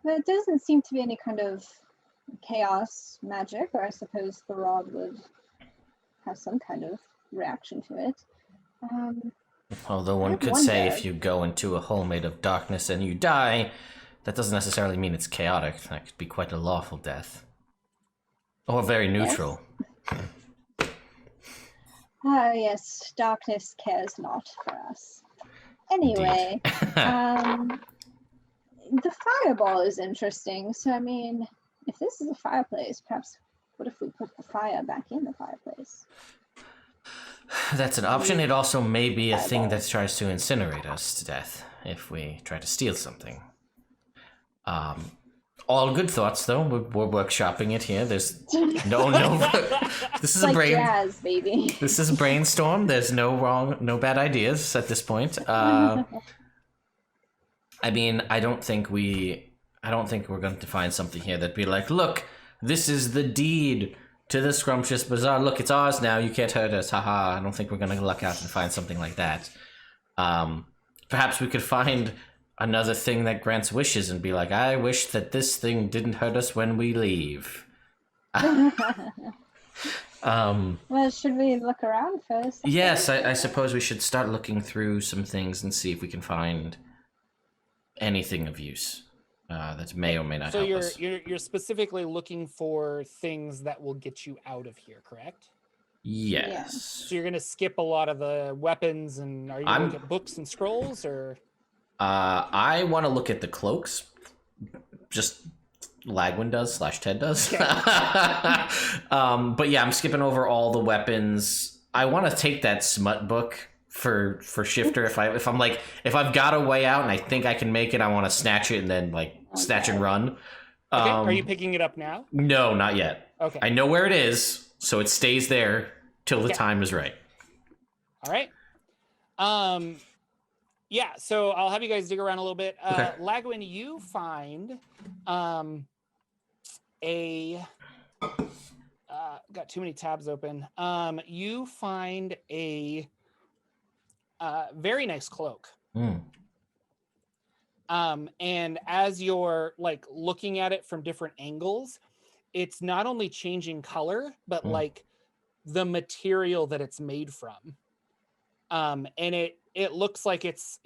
But it doesn't seem to be any kind of chaos magic, or I suppose the rod would have some kind of reaction to it. Although one could say if you go into a hole made of darkness and you die, that doesn't necessarily mean it's chaotic. That could be quite a lawful death. Or very neutral. Yes, darkness cares not for us. Anyway, the fireball is interesting. So, I mean, if this is a fireplace, perhaps what if we put the fire back in the fireplace? That's an option. It also may be a thing that tries to incinerate us to death if we try to steal something. All good thoughts, though. We're workshopping it here. There's no. This is like a brain. Jazz, baby. This is a brainstorm. There's no bad ideas at this point. I mean, I don't think we're going to find something here that'd be like, look, this is the deed to the Scrumptious Bazaar. Look, it's ours now. You can't hurt us. Haha. I don't think we're going to luck out and find something like that. Perhaps we could find another thing that grants wishes and be like, I wish that this thing didn't hurt us when we leave. Well, should we look around first? Yes, I suppose we should start looking through some things and see if we can find anything of use that may or may not help us. So you're specifically looking for things that will get you out of here, correct? Yes. Yeah. So you're going to skip a lot of the weapons, and are you going to look at books and scrolls, or? I want to look at the cloaks. Just Lagwyn does / Ted does. Okay. But yeah, I'm skipping over all the weapons. I want to take that smut book for Shifter. If I've got a way out and I think I can make it, I want to snatch it and then snatch and run. Okay. Are you picking it up now? No, not yet. Okay. I know where it is, so it stays there till the time is right. All right. Yeah, so I'll have you guys dig around a little bit. Okay. Lagwyn, you find got too many tabs open. You find a very nice cloak. And as you're looking at it from different angles, it's not only changing color, but the material that it's made from. And it looks like it's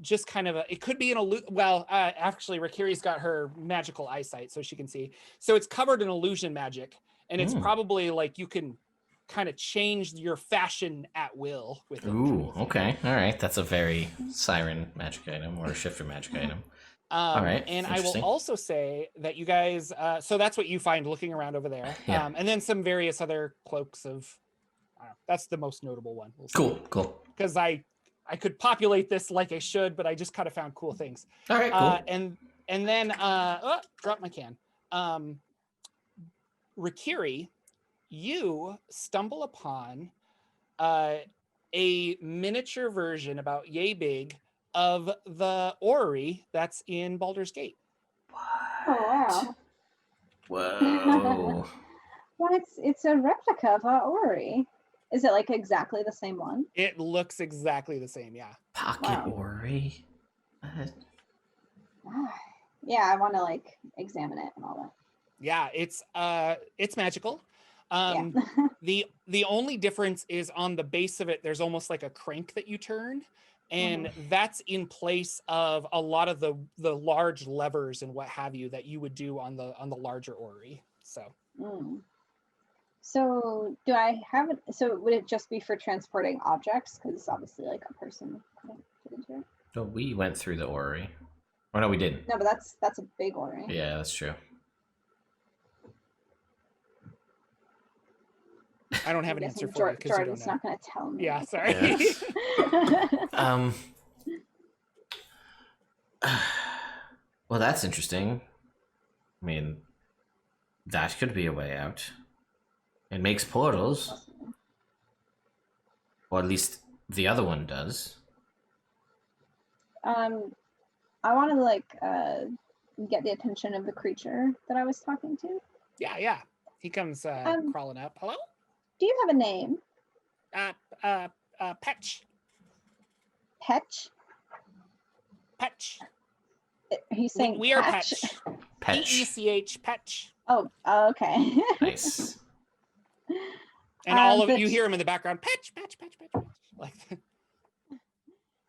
just kind of it could be an actually Rekiri's got her magical eyesight so she can see. So it's covered in illusion magic, and it's probably you can kind of change your fashion at will with it. Ooh, okay. All right. That's a very siren magic item or a shifter magic item. All right. And I will also say that you guys, so that's what you find looking around over there. Yeah. And then some various other cloaks of, I don't know, that's the most notable one. Cool. Because I could populate this like I should, but I just kind of found cool things. All right, cool. And then, drop my can. Rekkere, you stumble upon a miniature version about yay big of the orrery that's in Baldur's Gate. Oh, wow. Whoa. Well, it's a replica of our orrery. Is it like exactly the same one? It looks exactly the same, yeah. Pocket Ori. Yeah, I want to like examine it and all that. Yeah, it's magical. Yeah. The only difference is on the base of it, there's almost like a crank that you turn, and that's in place of a lot of the large levers and what have you that you would do on the larger orrery. So. So do I have it? So would it just be for transporting objects? Because obviously, like a person couldn't fit into it. No, we went through the orrery. Or no, we didn't. No, but that's a big orrery. Yeah, that's true. I don't have an answer for you because Jordan's not going to tell me. Yeah, sorry. Yeah. Well, that's interesting. I mean, that could be a way out. It makes portals. Or at least the other one does. I want to like get the attention of the creature that I was talking to. Yeah. He comes crawling up. Hello? Do you have a name? Petch. Petch? Petch. He's saying we are Petch? Petch. Petch. Petch. Oh, okay. Nice. And all of you hear him in the background. Petch. Like.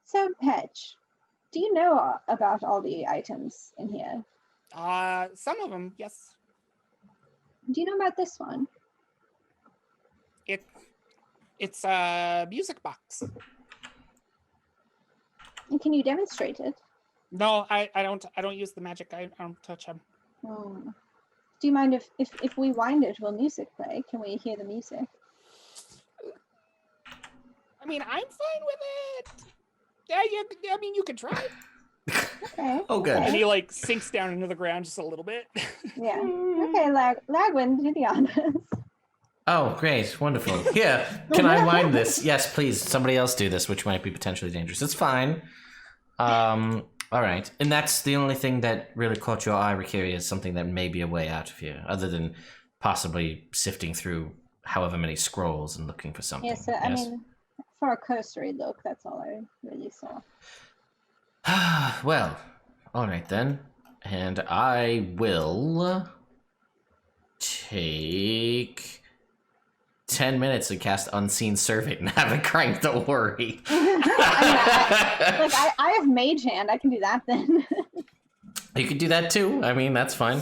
So, Petch, do you know about all the items in here? Some of them, yes. Do you know about this one? It's a music box. And can you demonstrate it? No, I don't use the magic. I don't touch them. Do you mind if we wind it, will music play? Can we hear the music? I mean, I'm fine with it. Yeah, you could try. Okay. Oh, good. And he like sinks down into the ground just a little bit. Yeah. Okay, Lagwyn, do the honors. Oh, great. Wonderful. Yeah. Can I wind this? Yes, please. Somebody else do this, which might be potentially dangerous. It's fine. All right. And that's the only thing that really caught your eye, Rekkere, is something that may be a way out of here, other than possibly sifting through however many scrolls and looking for something. Yes, I mean, for a cursory look, that's all I really saw. Well, all right then. And I will take 10 minutes to cast Unseen Servant and have it crank, don't worry. I have Mage Hand. I can do that then. You could do that too. I mean, that's fine.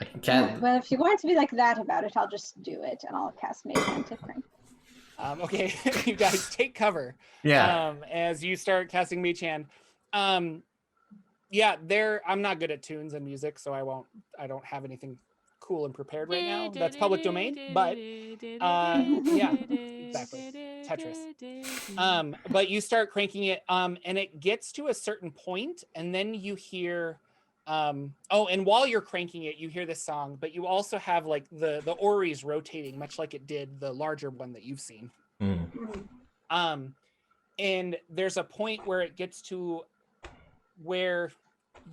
I can cast. Well, if you're going to be like that about it, I'll just do it and I'll cast Mage Hand to crank. Okay, you guys take cover. Yeah. As you start casting Mage Hand. Yeah, I'm not good at tunes and music, so I don't have anything cool and prepared right now. That's public domain, but yeah, exactly. Tetris. But you start cranking it, and it gets to a certain point, and then you hear and while you're cranking it, you hear this song, but you also have like the orreries rotating, much like it did the larger one that you've seen. And there's a point where it gets to where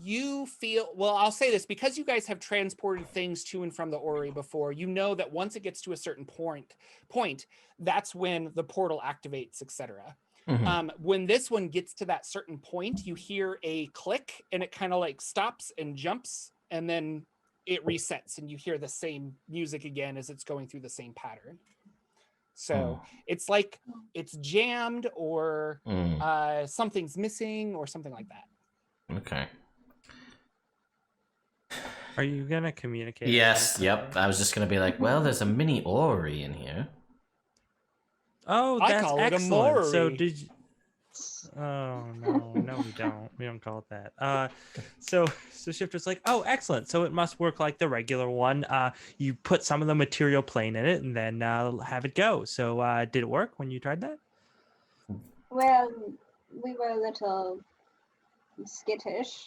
you feel, well, I'll say this, because you guys have transported things to and from the orrery before, you know that once it gets to a certain point, that's when the portal activates, etc. When this one gets to that certain point, you hear a click and it kind of like stops and jumps, and then it resets and you hear the same music again as it's going through the same pattern. So it's like it's jammed or something's missing or something like that. Okay. Are you gonna communicate? Yes. Yep. I was just gonna be like, well, there's a mini orrery in here. Oh, I that's call it a excellent. So Maury. did you... Oh no, we don't. We don't call it that. So Shifter's like, oh, excellent. So it must work like the regular one. You put some of the material plane in it and then have it go. So did it work when you tried that? Well, we were a little skittish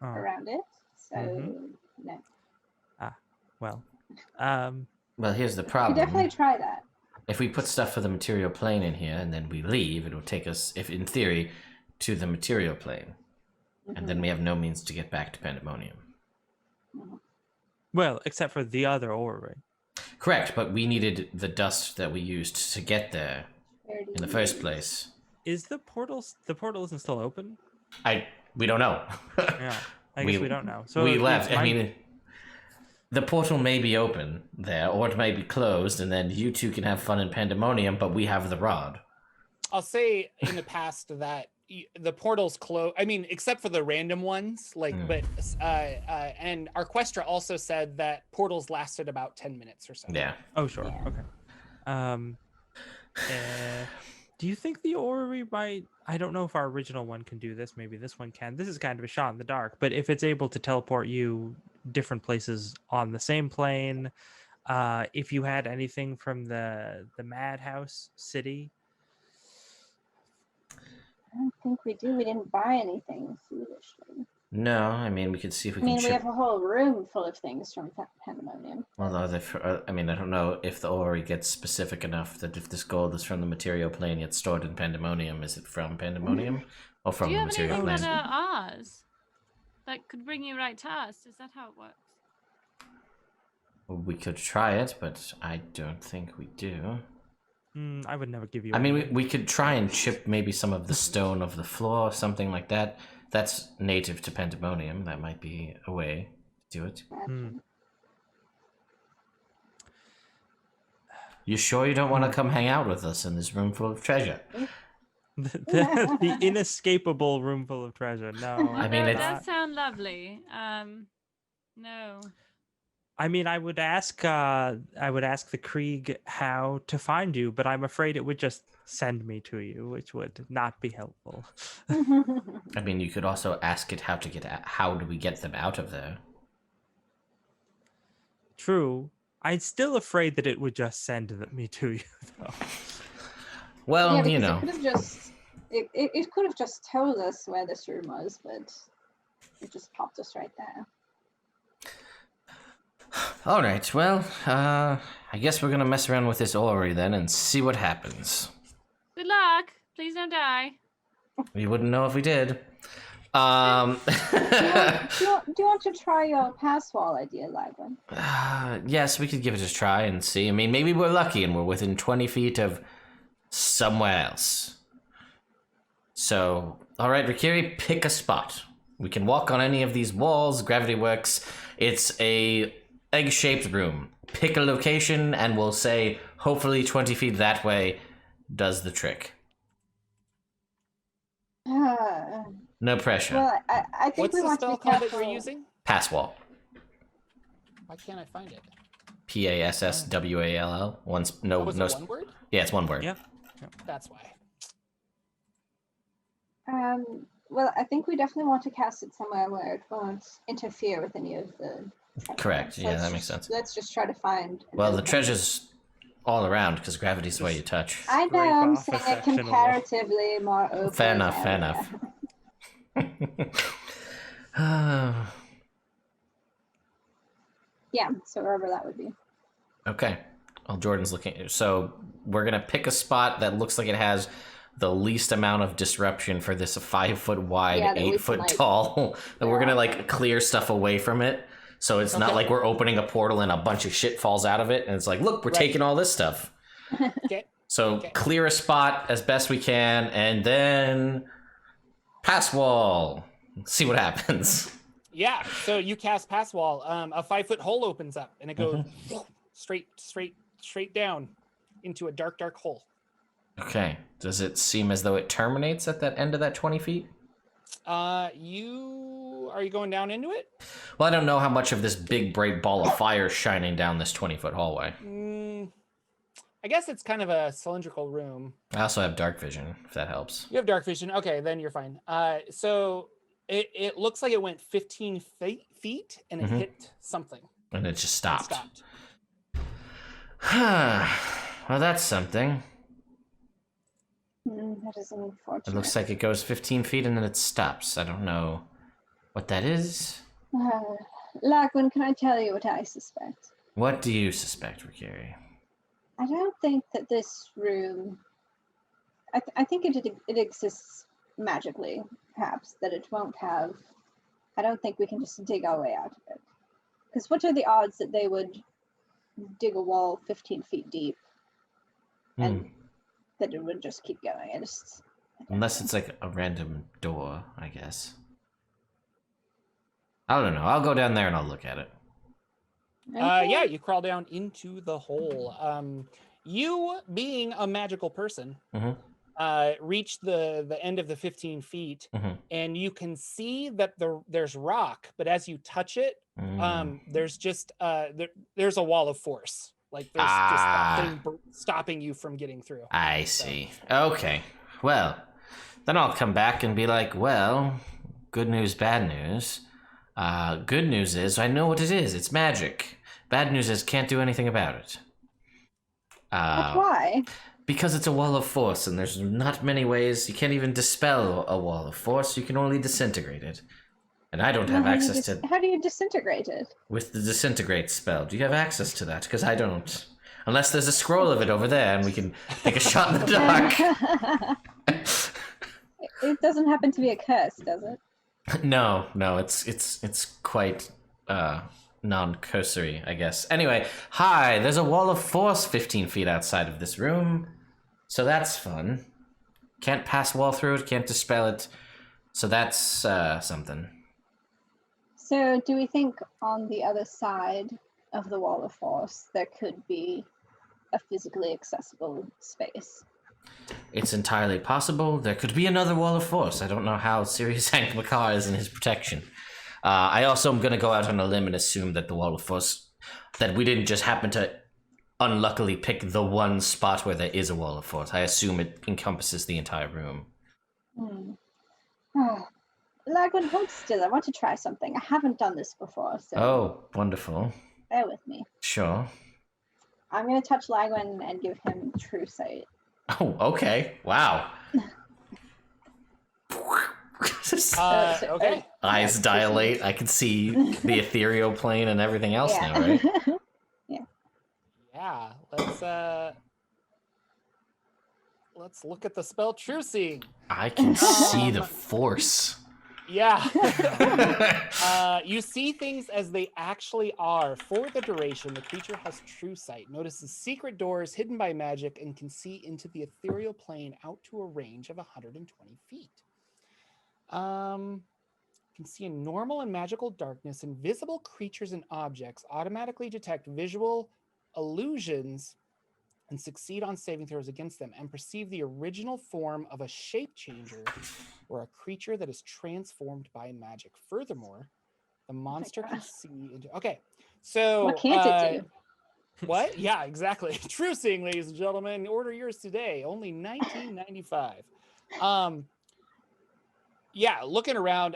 Oh, around it, so Mhm. no. well. Well, here's the We problem. definitely try that. If we put stuff for the material plane in here and then we leave, it will take us, if in theory, to the material plane. And then we have no means to get back to Pandemonium. Well, except for the other orrery. Correct, but we needed the dust that we used to get there Where do in the you first use? place. Is the portal isn't still open? We don't know. Yeah, I guess we don't know. So we it's left. I my- mean, the portal may be open there, or it may be closed, and then you two can have fun in Pandemonium, but we have the rod. I'll say in the past that the portals close. I mean, except for the random ones, like, but and Arquestra also said that portals lasted about 10 minutes or so. Yeah. Oh, sure. Yeah. Okay. Do you think the orrery might? I don't know if our original one can do this. Maybe this one can. This is kind of a shot in the dark. But if it's able to teleport you different places on the same plane, if you had anything from the Madhouse City. I don't think we do. We didn't buy anything foolishly. No, I mean, we could see if we I mean, can we chip. have a whole room full of things from Pandemonium. Well, I mean, I don't know if the orrery gets specific enough that if this gold is from the material plane yet stored in Pandemonium, is it from Pandemonium or from Do you the have material anything plane? that are ours? That could bring you right to us? Is that how it works? Well, we could try it, but I don't think we do. I would never give you. I mean, any. we could try and chip maybe some of the stone of the floor, or something like that. That's native to Pandemonium. That might be a way to do it. You sure you don't want to come hang out with us in this room full of treasure? the inescapable room full of treasure. No, I mean, that it's- does sound lovely. No. I mean, I would ask the Krieg how to find you, but I'm afraid it would just send me to you, which would not be helpful. I mean, you could also ask it how do we get them out of there? True. I'm still afraid that it would just send me to you, though. Well, Yeah, you because know. it could have just it could have just told us where this room was, but it just popped us right there. All right, well, I guess we're gonna mess around with this orrery then and see what happens. Good luck. Please don't die. We wouldn't know if we did. Do you want to try your pass wall idea, Lagwyn? Yes, we could give it a try and see. I mean, maybe we're lucky and we're within 20 feet of somewhere else. So, all right, Rekkere, pick a spot. We can walk on any of these walls. Gravity works. It's a egg-shaped room. Pick a location and we'll say, hopefully 20 feet that way does the trick. No pressure. Well, I think What's we the want to spell be called careful. that you're using? Pass wall. Why can't I find it? Passwall. Once Oh, no was no. it one word? Yeah, it's one word. Yeah. That's why. Well, I think we definitely want to cast it somewhere where it won't interfere with any of the treasure. Correct. So Yeah, let's that makes just- sense. Let's just try to find. Well, the treasure's all around because gravity's the way you touch. I Scrape know, I'm off a saying it section of wall. comparatively more open. Fair enough. Fair area. enough. Yeah, so wherever that would be. Okay. Well, Jordan's looking. So we're gonna pick a spot that looks like it has the least amount of disruption for this 5 foot wide, Yeah, that we 8 can, foot like, tall. And we're gonna clear like clear stuff away from it. So it's not Okay. like we're opening a portal and a bunch of shit falls out of it, and it's like, look, we're Right. taking all this stuff. Okay. So Okay. clear a spot as best we can, and then pass wall. See what happens. Yeah. So you cast pass wall. A 5 foot hole opens up and it goes straight down into a dark hole. Okay. Does it seem as though it terminates at that end of that 20 feet? Are you going down into it? Well, I don't know how much of this big bright ball of fire is shining down this 20-foot hallway. I guess it's kind of a cylindrical room. I also have dark vision, if that helps. You have dark vision. Okay, then you're fine. So it looks like it went 15 feet and it Mhm. hit something. And it just and stopped. Well, that's something. That is unfortunate. It looks like it goes 15 feet and then it stops. I don't know what that is. Lagwyn, can I tell you what I suspect? What do you suspect, Rekkere? I don't think that this room. I think it exists magically, perhaps, that it won't have. I don't think we can just dig our way out of it. Because what are the odds that they would dig a wall 15 feet deep and that it would just keep going? Unless it's like a random door, I guess. I don't know. I'll go down there and I'll look at it. Yeah, you crawl down into the hole. You, being a magical person, reach the end of the 15 feet, and you can see that there's rock, but as you touch it, there's just there's a wall of force. Like there's just that thing stopping you from getting through. I see. Okay. Well, then I'll come back and be like, well, good news, bad news. Good news is I know what it is. It's magic. Bad news is can't do anything about it. But why? Because it's a wall of force, and there's not many ways. You can't even dispel a wall of force. You can only disintegrate it. And I don't have access to... How do you disintegrate it? With the disintegrate spell. Do you have access to that? Because I don't. Unless there's a scroll of it over there, and we can take a shot in the dark. It doesn't happen to be a curse, does it? No, it's quite non-cursory, I guess. Anyway, hi, there's a wall of force 15 feet outside of this room, so that's fun. Can't pass wall through it, can't dispel it, so that's something. So do we think on the other side of the wall of force there could be a physically accessible space? It's entirely possible. There could be another wall of force. I don't know how serious Hank McCarr is in his protection. I also am going to go out on a limb and assume that the wall of force, that we didn't just happen to unluckily pick the one spot where there is a wall of force. I assume it encompasses the entire room. Lagwyn, hold still. I want to try something. I haven't done this before, so... Oh, wonderful. Bear with me. Sure. I'm going to touch Lagwyn and give him true sight. Oh, okay. Wow. Okay. Eyes dilate. I can see the ethereal plane and everything else now, right? Yeah. Let's look at the spell True Seeing. I can see the force. Yeah. You see things as they actually are. For the duration, the creature has true sight, notices secret doors hidden by magic, and can see into the ethereal plane out to a range of 120 feet. Can see in normal and magical darkness, invisible creatures and objects automatically detect visual illusions and succeed on saving throws against them, and perceive the original form of a shape changer or a creature that is transformed by magic. Furthermore, the monster can see into... Okay, so... What can't it do? What? Yeah, exactly. True Seeing, ladies and gentlemen. Order yours today. Only $19.95. Yeah, looking around,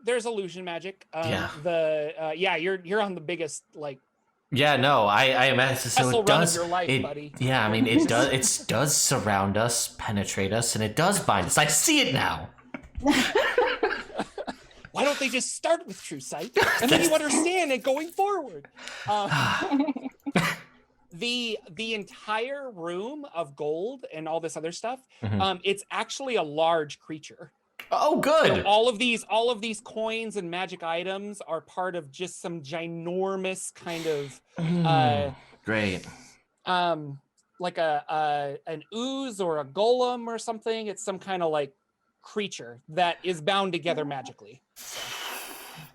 there's illusion magic. You're on the biggest, like... Yeah, no, I imagine so it does. Your life, buddy. Yeah, I mean it does. It does surround us, penetrate us, and it does bind us. I see it now. Why don't they just start with true sight, and then you understand it going forward? The entire room of gold and all this other stuff, it's actually a large creature. Oh, good. So all of these coins and magic items are part of just some ginormous kind of great. Like an ooze or a golem or something. It's some kind of like creature that is bound together magically.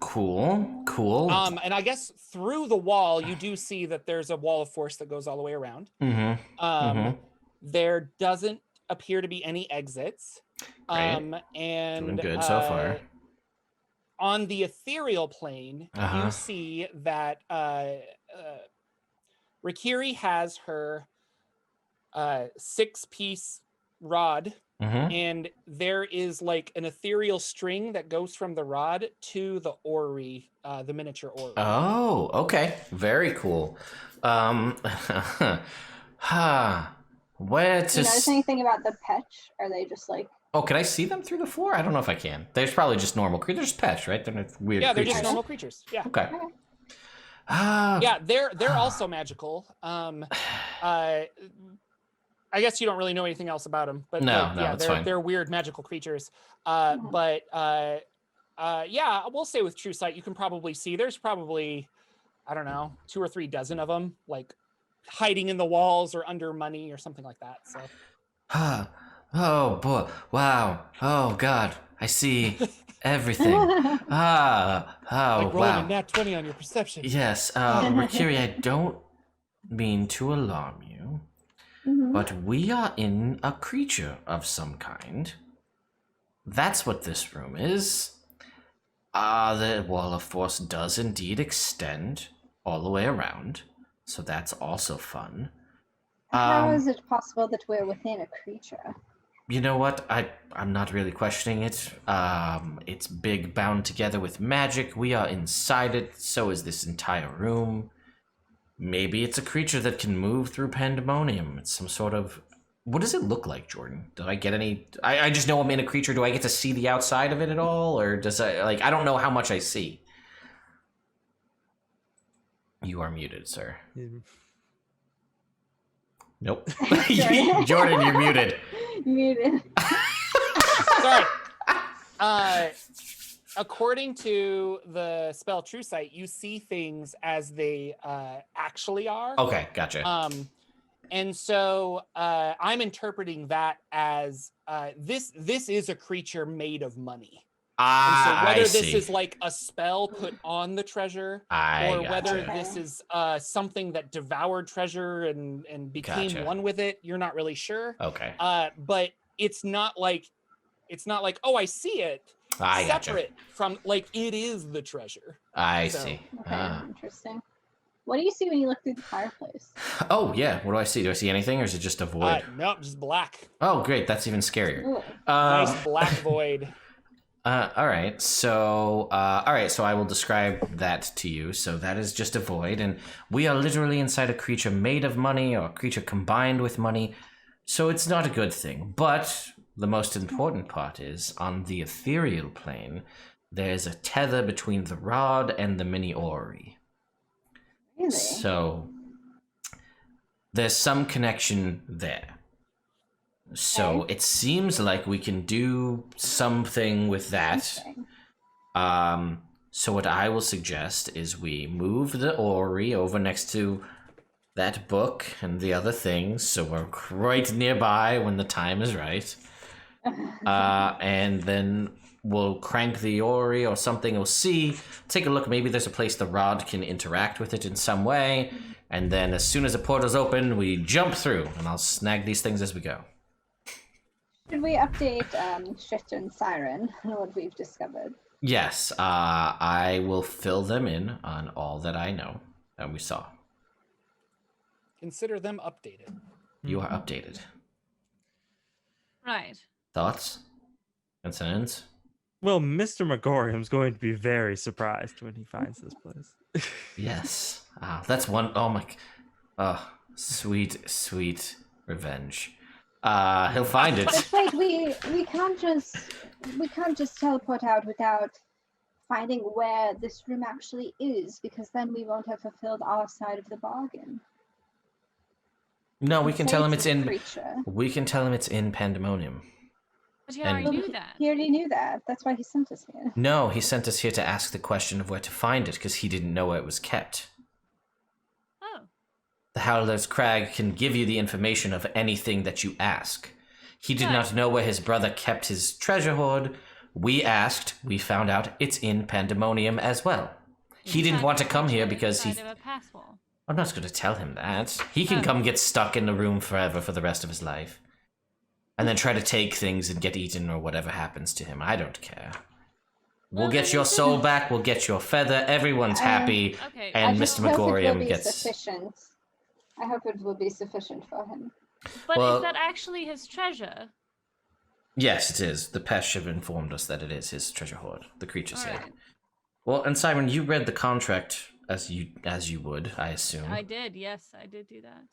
Cool. And I guess through the wall you do see that there's a wall of force that goes all the way around. There doesn't appear to be any exits. Great. And doing good so far. On the ethereal plane, you see that Rekkere has her 6-piece rod, Mm-hmm. and there is like an ethereal string that goes from the rod to the orrery, the miniature orrery. Oh, okay. Very cool. Where to... Do you notice anything about the petch? Are they just like... Oh, can I see them through the floor? I don't know if I can. There's probably just normal creatures. They're just pets, right? They're not weird Yeah, they're creatures. just normal creatures. Yeah. Okay. Yeah, they're also magical. I guess you don't really know anything else about them, but No, yeah, that's fine. they're weird magical creatures. But yeah, we'll say with True Sight, you can probably see there's probably, I don't know, 2 or 3 dozen of them, like hiding in the walls or under money or something like that. So. Oh boy! Wow! Oh God! I see everything. Like rolling wow! a nat 20 on your perception. Yes, Rekkere, I don't mean to alarm you, but we are in a creature of some kind. That's what this room is. The wall of force does indeed extend all the way around, so that's also fun. How is it possible that we're within a creature? You know what? I'm not really questioning it. It's big, bound together with magic. We are inside it. So is this entire room. Maybe it's a creature that can move through Pandemonium. It's some sort of... What does it look like, Jordan? Do I get any... I just know I'm in a creature. Do I get to see the outside of it at all? Or does I don't know how much I see. You are muted, sir. Nope. Jordan, you're muted. Muted. Sorry. According to the spell True Sight, you see things as they actually are. Okay, gotcha. And so I'm interpreting that as this is a creature made of money. And so whether this is like a spell put on the treasure, or whether this is something that devoured treasure and became one with it, you're not really sure. Okay. But it's not like oh, I see it. Separate from, like, it is the treasure. I see. Okay, interesting. What do you see when you look through the fireplace? Oh yeah, what do I see? Do I see anything, or is it just a void? Nope, just black. Oh great, that's even scarier. Nice black void. All right, so I will describe that to you. So that is just a void, and we are literally inside a creature made of money, or a creature combined with money. So it's not a good thing. But the most important part is, on the ethereal plane, there's a tether between the rod and the mini orrery. Really? So there's some connection there. So it seems like we can do something with that. So what I will suggest is we move the orrery over next to that book and the other things, so we're right nearby when the time is right. And then we'll crank the orrery or something. We'll see. Take a look. Maybe there's a place the rod can interact with it in some way. And then as soon as the portal's open, we jump through, and I'll snag these things as we go. Should we update Shifter and Siren on what we've discovered? Yes, I will fill them in on all that I know and we saw. Consider them updated. You are updated. Right. Thoughts? Concerns? Well, Mr. Megorium's going to be very surprised when he finds this place. Yes. That's one. Oh my. Oh, sweet, sweet revenge. He'll find it. But wait, we can't just teleport out without finding where this room actually is, because then we won't have fulfilled our side of the bargain. No, we can tell him it's in. Creature. We can tell him it's in Pandemonium. But he already knew that. He already knew that. That's why he sent us here. No, he sent us here to ask the question of where to find it, because he didn't know where it was kept. Oh. The Howler's Crag can give you the information of anything that you ask. He did not know where his brother kept his treasure hoard. We asked, we found out it's in Pandemonium as well. He didn't want to come here because he... I'm not going to tell him that. He can come get stuck in the room forever for the rest of his life. And then try to take things and get eaten or whatever happens to him. I don't care. We'll get your soul back, we'll get your feather, everyone's happy, and Mr. Megorium gets... Sufficient. I hope it will be sufficient for him. But Well- is that actually his treasure? Yes, it is. The Pesh have informed us that it is his treasure hoard. The creature said. Alright. Well, and Simon, you read the contract as you would, I assume. I did, yes, I did do that.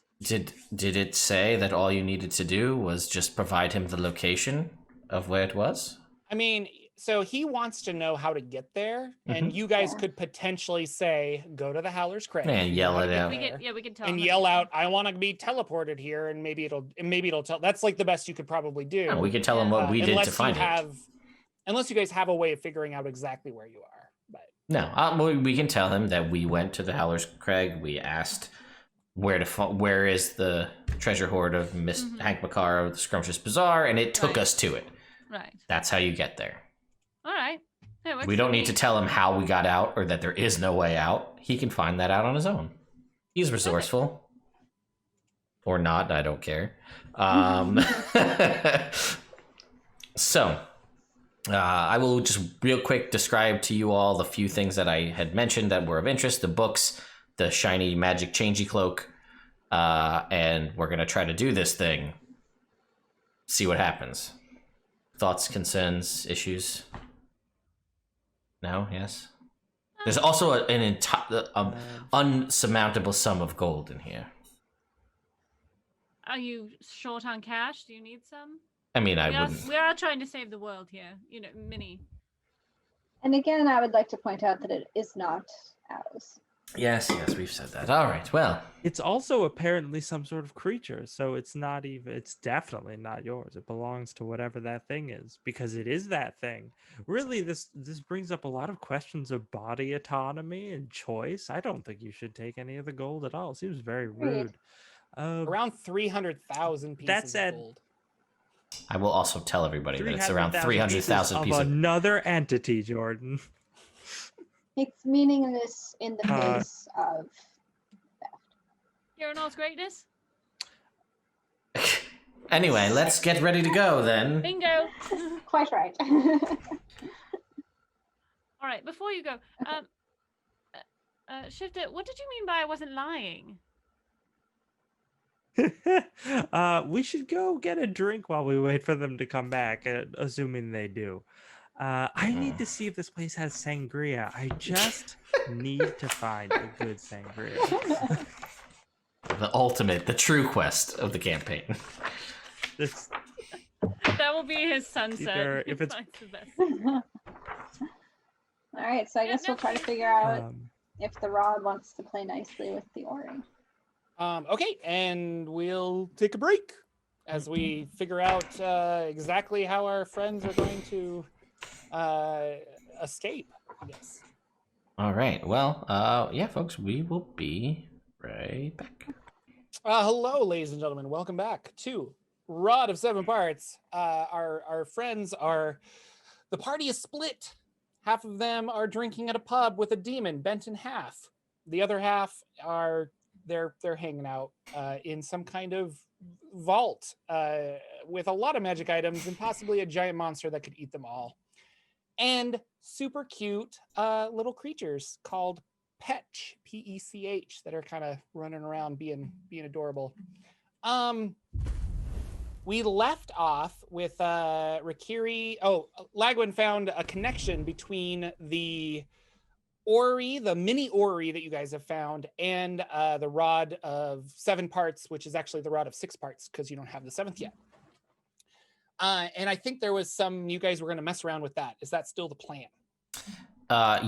Did it say that all you needed to do was just provide him the location of where it was? I mean, so he wants to know how to get there, and you guys Yeah. could potentially say, "Go to the Howler's Crane," Man, you know yell how to it get out. We there, could, we could tell and him yell that. out, "I want to be teleported here," and maybe it'll tell. That's like the best you could probably do. Yeah, we could tell him Yeah. what we did unless to find you it. have, unless you guys have a way of figuring out exactly where you are. But No, we can tell him that we went to the Howler's Crag. We asked where is the treasure hoard of Miss Hank McCarr of the Scrumptious Bazaar, and it took Right. us to it. Right. That's how you get there. All right. That works We for don't me. need to tell him how we got out or that there is no way out. He can find that out on his own. He's resourceful. Or not, I don't care. So, I will just real quick describe to you all the few things that I had mentioned that were of interest. The books, the shiny magic changey cloak, and we're going to try to do this thing. See what happens. Thoughts, concerns, issues? No? Yes? There's also an entire unsurmountable sum of gold in here. Are you short on cash? Do you need some? I mean, I We are, wouldn't. we are trying to save the world here. You know, Minnie. And again, I would like to point out that it is not ours. Yes, we've said that. All right, well, It's also apparently some sort of creature, so it's not even. It's definitely not yours. It belongs to whatever that thing is, because it is that thing. Really, this brings up a lot of questions of body autonomy and choice. I don't think you should take any of the gold at all. It seems very rude. around 300,000 pieces That said- of gold. I will also tell everybody that it's around 300,000 300,000 pieces. of another entity, Jordan. It's meaningless in the face of Hearing all's greatness? Anyway, let's get ready to go then. Bingo! quite right. All right, before you go, Shifter, what did you mean by I wasn't lying? We should go get a drink while we wait for them to come back, assuming they do. I need to see if this place has sangria. I just need to find a good sangria. The true quest of the campaign. This, That will be his sunset. Either if it's- Finds the best. All right, so I Yeah, guess we'll no, try to figure out um, if the rod wants to play nicely with the Ori. Okay, and we'll take a break as we figure out exactly how our friends are going to escape, I guess. All right, well, yeah, folks, we will be right back. Hello, ladies and gentlemen. Welcome back to Rod of Seven Parts. Our friends are, the party is split. Half of them are drinking at a pub with a demon bent in half. The other half are they're hanging out in some kind of vault with a lot of magic items and possibly a giant monster that could eat them all. And super cute little creatures called Petch, P-E-C-H, that are kind of running around being adorable. We left off with Rekkere. Oh, Lagwyn found a connection between the Ori, the mini Ori that you guys have found, and the Rod of 7 parts, which is actually the Rod of 6 parts because you don't have the 7th yet. And I think there was you guys were going to mess around with that. Is that still the plan?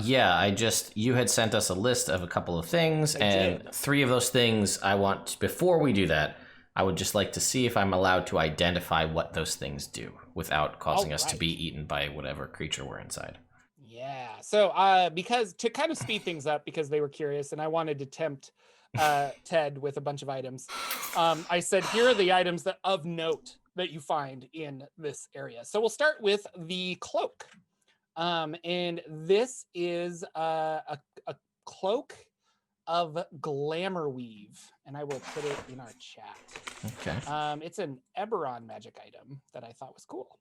Yeah, you had sent us a list of a couple of things, and 3 of those things I want, before we do that, I would just like to see if I'm allowed to identify what those things do without causing us to be eaten by whatever creature we're inside. Yeah. So because to kind of speed things up, because they were curious and I wanted to tempt Ted with a bunch of items, I said, here are the items that of note that you find in this area. So we'll start with the cloak. And this is a cloak of Glamour Weave, and I will put it in our chat. Okay. It's an Eberron magic item that I thought was cool.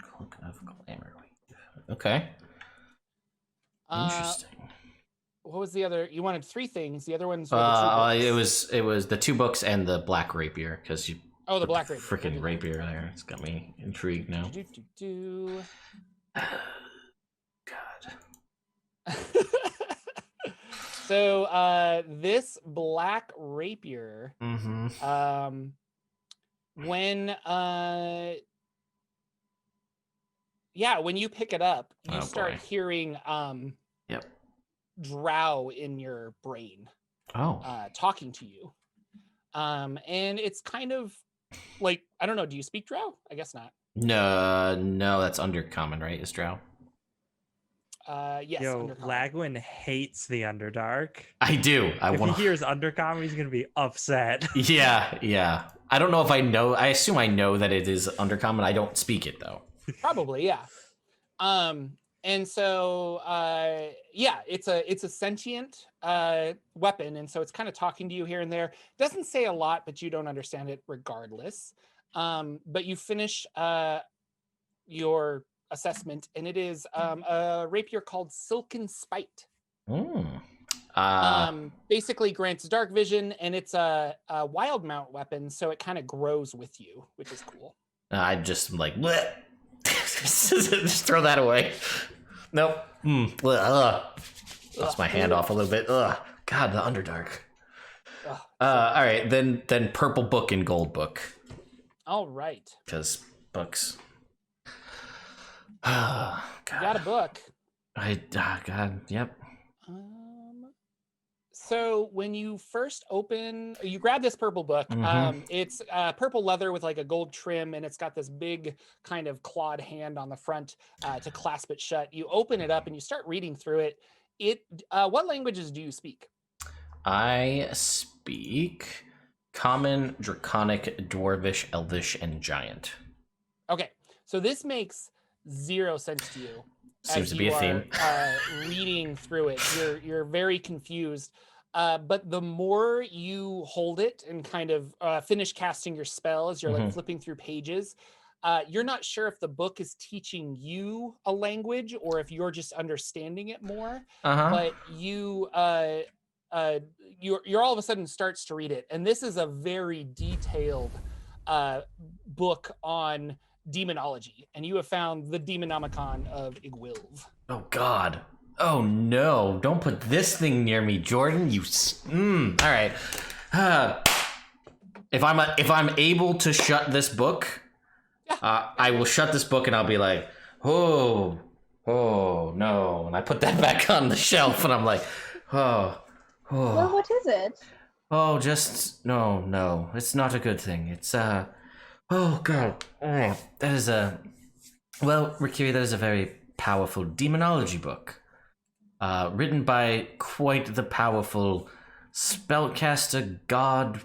Cloak of Glamour. Okay. Interesting. What was the other? You wanted 3 things. The other ones were the 2 books. It was the 2 books and the Black Rapier, because you. Oh, the Black Rapier. Freaking rapier there. It's got me intrigued now. God. So this Black Rapier, when you pick it up, you start hearing drow in your brain talking to you. And it's kind of like, I don't know, do you speak drow? I guess not. No, that's undercommon, right? Is drow? Yes. Yo, Lagwyn hates the Underdark. I do. If he hears undercommon, he's gonna be upset. Yeah. I don't know if I know. I assume I know that it is undercommon. I don't speak it though. Probably, yeah. And so it's a sentient weapon, and so it's kind of talking to you here and there. Doesn't say a lot, but you don't understand it regardless. But you finish your assessment, and it is a rapier called Silken Spite. Basically grants dark vision, and it's a wild mount weapon, so it kind of grows with you, which is cool. I just like bleh. Just throw that away. Nope. Lost my hand off a little bit. God, the Underdark. All right, then purple book and gold book. All right. Because books. God. You got a book. God, yep. So when you first you grab this purple book. It's purple leather with like a gold trim, and it's got this big kind of clawed hand on the front to clasp it shut. You open it up and you start reading through it. What languages do you speak? I speak Common, Draconic, Dwarvish, Elvish, and Giant. Okay, so this makes 0 sense to you. Seems to be a theme. Reading through it, you're very confused. But the more you hold it and kind of finish casting your spell as you're like flipping through pages, you're not sure if the book is teaching you a language or if you're just understanding it more. But you're all of a sudden starts to read it, and this is a very detailed book on demonology, and you have found the Demonomicon of Igwilv. Oh God. Oh no, don't put this thing near me, Jordan. All right. If I'm able to shut this book, I will shut this book, and I'll be like, oh no, and I put that back on the shelf, and I'm like, oh. Well, what is it? Oh, just no, it's not a good thing. It's oh God, that is Rekkere, that is a very powerful demonology book. Written by quite the powerful spellcaster, god,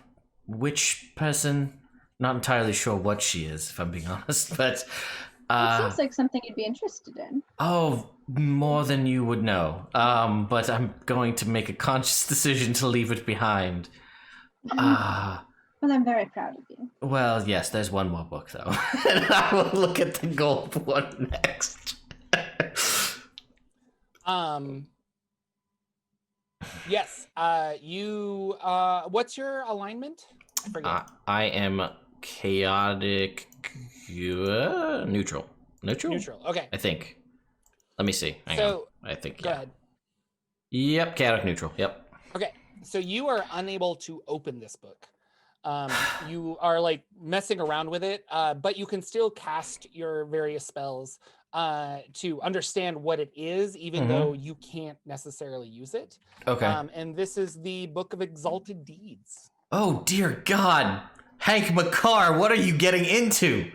witch person. Not entirely sure what she is, if I'm being honest, but... it sounds like something you'd be interested in. Oh, more than you would know. But I'm going to make a conscious decision to leave it behind. Well, I'm very proud of you. Well, yes, there's one more book, though. And I will look at the gold one next. Yes. You. What's your alignment? I forget. I am chaotic. Neutral. Neutral. Okay. I think. Let me see. Hang on. I think. Go ahead. Yep. Chaotic neutral. Yep. Okay. So you are unable to open this book. You are like messing around with it, but you can still cast your various spells to understand what it is, even though you can't necessarily use it. Okay. And this is the Book of Exalted Deeds. Oh dear God, Hank McCarr, what are you getting into?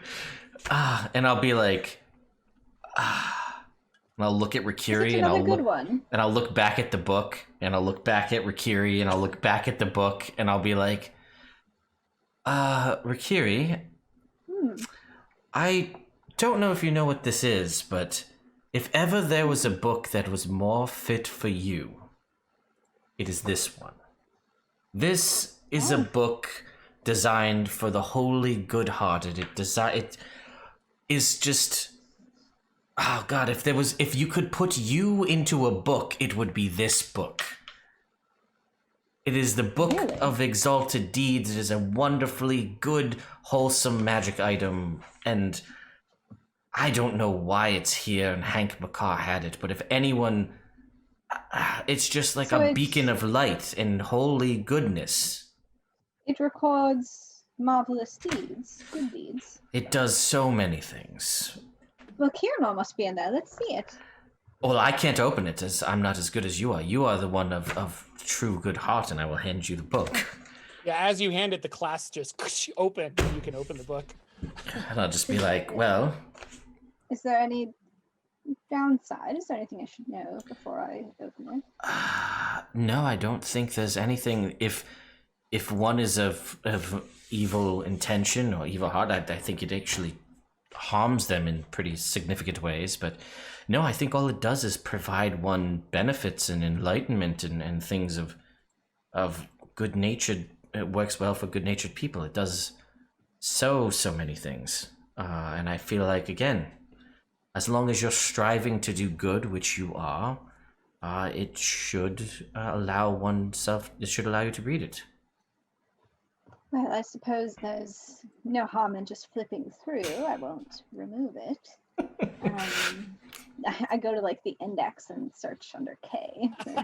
And I'll be like, and I'll look at Rekkere, and I'll look back at the book, and I'll look back at Rekkere, and I'll look back at the book, and I'll be like, Rekkere, I don't know if you know what this is, but if ever there was a book that was more fit for you, it is this one. This is a book designed for the wholly good-hearted. It is just, oh God, if you could put you into a book, it would be this book. It is the Book Really? of Exalted Deeds. It is a wonderfully good, wholesome magic item, and I don't know why it's here, and Hank McCarr had it, but if anyone... It's just like So a it's- beacon of light and holy goodness. It records marvelous deeds, good deeds. It does so many things. Well, Kieran must be in there. Let's see it. Well, I can't open it, as I'm not as good as you are. You are the one of true good heart, and I will hand you the book. Yeah, as you hand it, the class just open. And you can open the book. And I'll just be like, well, Is there any downside? Is there anything I should know before I open it? no, I don't think there's anything. If one is of evil intention or evil heart, I think it actually harms them in pretty significant ways. But no, I think all it does is provide one benefits and enlightenment and things of good-natured. It works well for good-natured people. It does so many things. And I feel like, again, as long as you're striving to do good, which you are, it should allow oneself. It should allow you to read it. Well, I suppose there's no harm in just flipping through. I won't remove it. I go to like the index and search under K. So.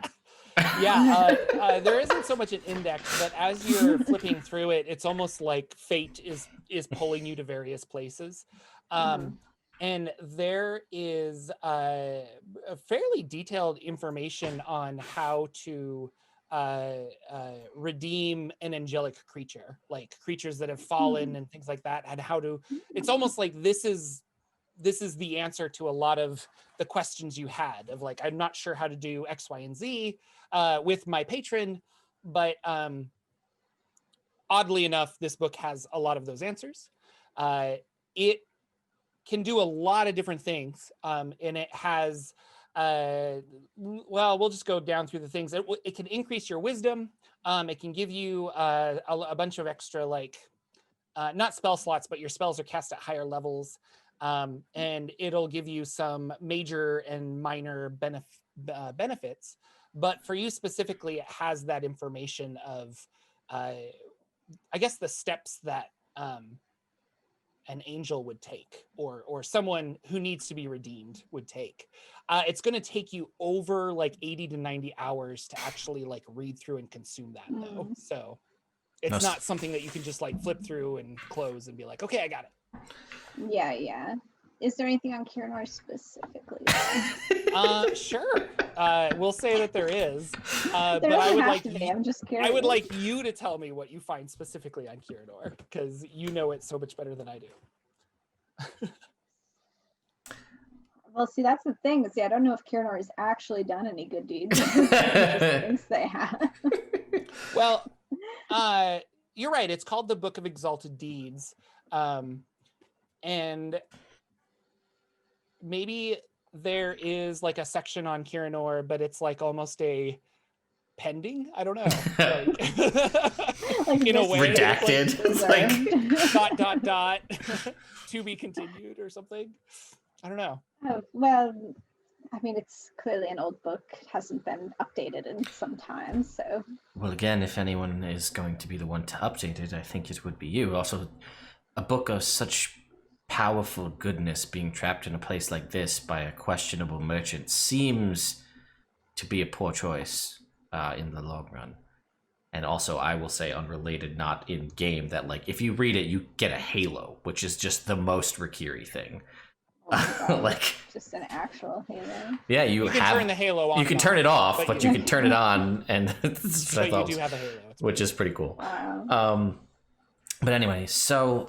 Yeah, there isn't so much an index, but as you're flipping through it, it's almost like fate is pulling you to various places. And there is a fairly detailed information on how to redeem an angelic creature, like creatures that have fallen and things like that, and how to. It's almost like this is the answer to a lot of the questions you had of like, I'm not sure how to do X, Y, and Z with my patron, but oddly enough, this book has a lot of those answers. It can do a lot of different things, and it has well, we'll just go down through the things. It can increase your wisdom. It can give you a bunch of extra, like not spell slots, but your spells are cast at higher levels, and it'll give you some major and minor benefits. But for you specifically, it has that information of I guess the steps that an angel would take, or someone who needs to be redeemed would take. It's going to take you over like 80 to 90 hours to actually like read through and consume that though. So it's not something that you can just like flip through and close and be like, okay, I got it. Yeah. Is there anything on Kiranor specifically? Sure. We'll say that there is. But There I doesn't would have like to be. I'm just curious. I would like you to tell me what you find specifically on Kiranor, because you know it so much better than I do. Well, see, that's the thing. See, I don't know if Kiranor has actually done any good deeds. Just thinks they have. Well, you're right. It's called the Book of Exalted Deeds. And maybe there is like a section on Kiranor, but it's like almost a pending. I don't know. Like in a way. Redacted. Like, ... to be continued or something. I don't know. Oh, well, I mean, it's clearly an old book. It hasn't been updated in some time, so. Well, again, if anyone is going to be the one to update it, I think it would be you. Also, a book of such powerful goodness being trapped in a place like this by a questionable merchant seems to be a poor choice in the long run. And also, I will say, unrelated, not in game, that like if you read it, you get a halo, which is just the most Rekkere thing. Like just an actual halo. Yeah, you can turn the halo on. You can turn it off, but you can turn it on, and so you do have a halo, which is pretty cool. Wow. But anyway, so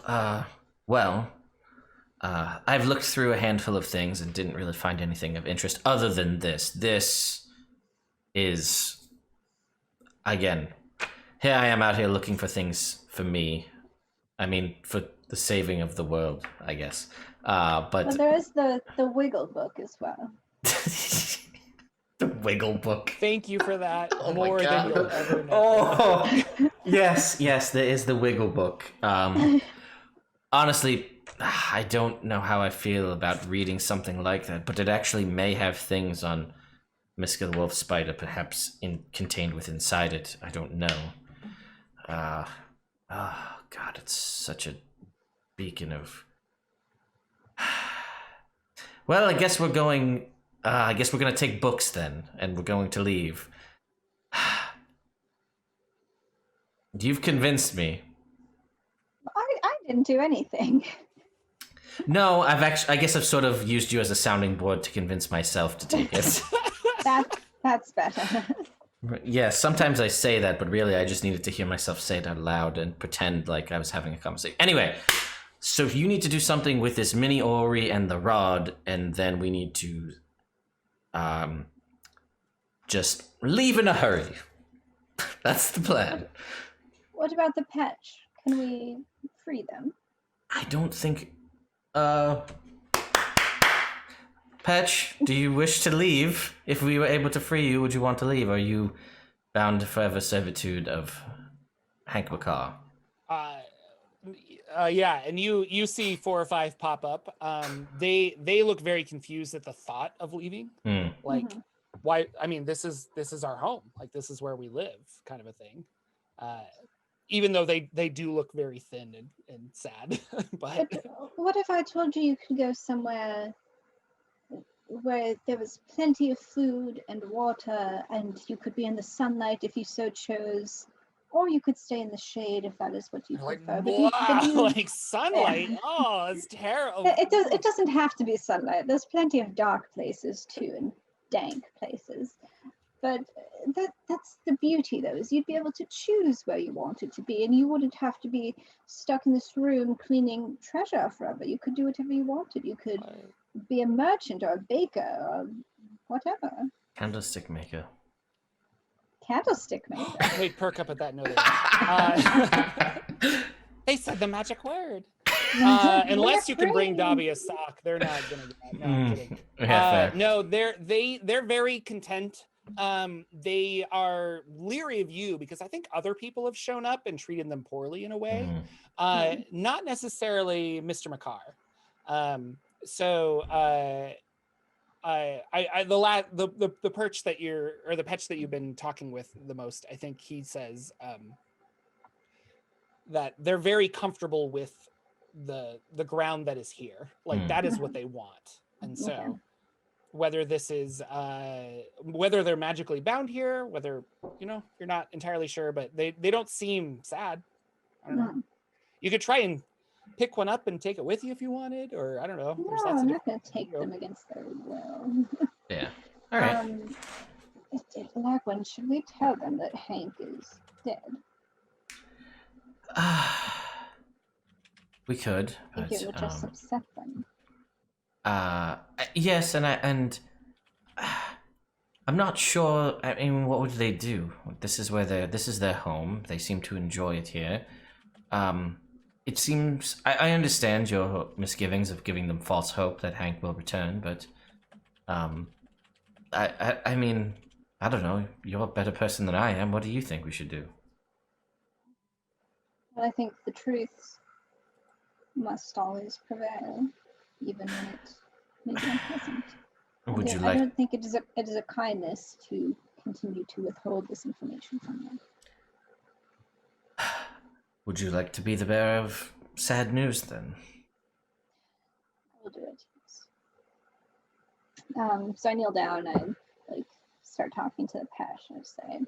I've looked through a handful of things and didn't really find anything of interest other than this. This is, again, here I am out here looking for things for me. I mean, for the saving of the world, I guess. But well, there is the Wiggle book as well. The Wiggle book. Thank you for that. Oh More my God. than you'll ever know. Oh, yes, there is the Wiggle book. Honestly, I don't know how I feel about reading something like that, but it actually may have things on Miska the wolf spider, perhaps contained inside it. I don't know. Oh God, it's such a beacon of. Well, I guess we're going. I guess we're gonna take books then, and we're going to leave. You've convinced me. I didn't do anything. No, I guess I've sort of used you as a sounding board to convince myself to take it. That's better. Yeah, sometimes I say that, but really I just needed to hear myself say it out loud and pretend like I was having a conversation. Anyway, so you need to do something with this mini Ori and the rod, and then we need to just leave in a hurry. That's the plan. What about the patch? Can we free them? I don't think... Petch, do you wish to leave? If we were able to free you, would you want to leave? Are you bound to forever servitude of Hank McCarr? Yeah, and you see 4 or 5 pop up. They look very confused at the thought of leaving. Like, why? I mean, this is our home. Like, this is where we live, kind of a thing. Even though they do look very thin and sad. But what if I told you could go somewhere where there was plenty of food and water, and you could be in the sunlight if you so chose, or you could stay in the shade if that is what you like, prefer. like sunlight. Yeah. Oh, it's terrible. It doesn't have to be sunlight. There's plenty of dark places too, and dank places. But that's the beauty, though, is you'd be able to choose where you wanted to be, and you wouldn't have to be stuck in this room cleaning treasure forever. You could do whatever you wanted. You could be a merchant or a baker or whatever. Candlestick maker. Candlestick maker. Wait, perk up at that note. They said the magic word. Unless you can bring Dobby a sock, they're not gonna do that. No, I'm kidding. No, they're very content. They are leery of you because I think other people have shown up and treated them poorly in a way. Not necessarily Mr. McCarr. The perch that the petch that you've been talking with the most, I think he says that they're very comfortable with the ground that is here. Like that is what they want. And so whether this is whether they're magically bound here, whether you're not entirely sure, but they don't seem sad. I don't know. You could try and pick one up and take it with you if you wanted, or I don't know. No, I'm not going to take them against their will. Yeah. All right. Lagwyn, should we tell them that Hank is dead? We could. I think it would just upset them. Yes, and I'm not sure. I mean, what would they do? This is their home. They seem to enjoy it here. It seems I understand your misgivings of giving them false hope that Hank will return, but I mean, I don't know. You're a better person than I am. What do you think we should do? Well, I think the truth must always prevail, even when it may be unpleasant. I don't think it is a kindness to continue to withhold this information from them. Would you like to be the bearer of sad news then? I will do it. So I kneel down and I start talking to the Pesh and I say,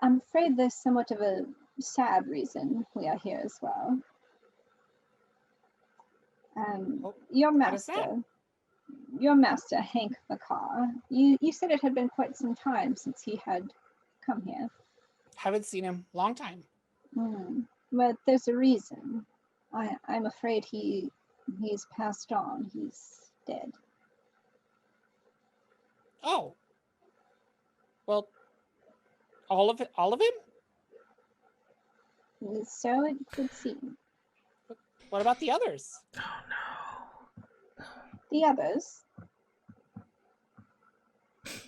I'm afraid there's somewhat of a sad reason we are here as well. Your master, Hank McCarr, you said it had been quite some time since he had come here. Haven't seen him. Long time. But there's a reason. I'm afraid he's passed on. He's dead. Oh. Well, all of him? So it would seem. What about the others? Oh no. The others?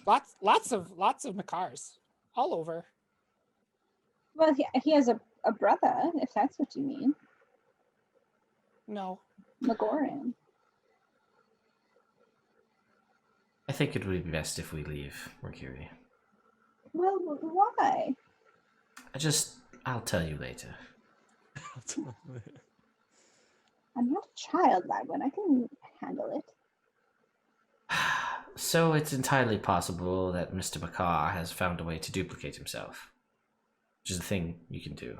Lots of McCarrs. All over. Well, he has a brother, if that's what you mean. No. McGoran. I think it would be best if we leave, Rekkere. Well, why? I'll tell you later. I'm not a child, Lagwyn. I can handle it. So it's entirely possible that Mr. McCarr has found a way to duplicate himself, which is a thing you can do.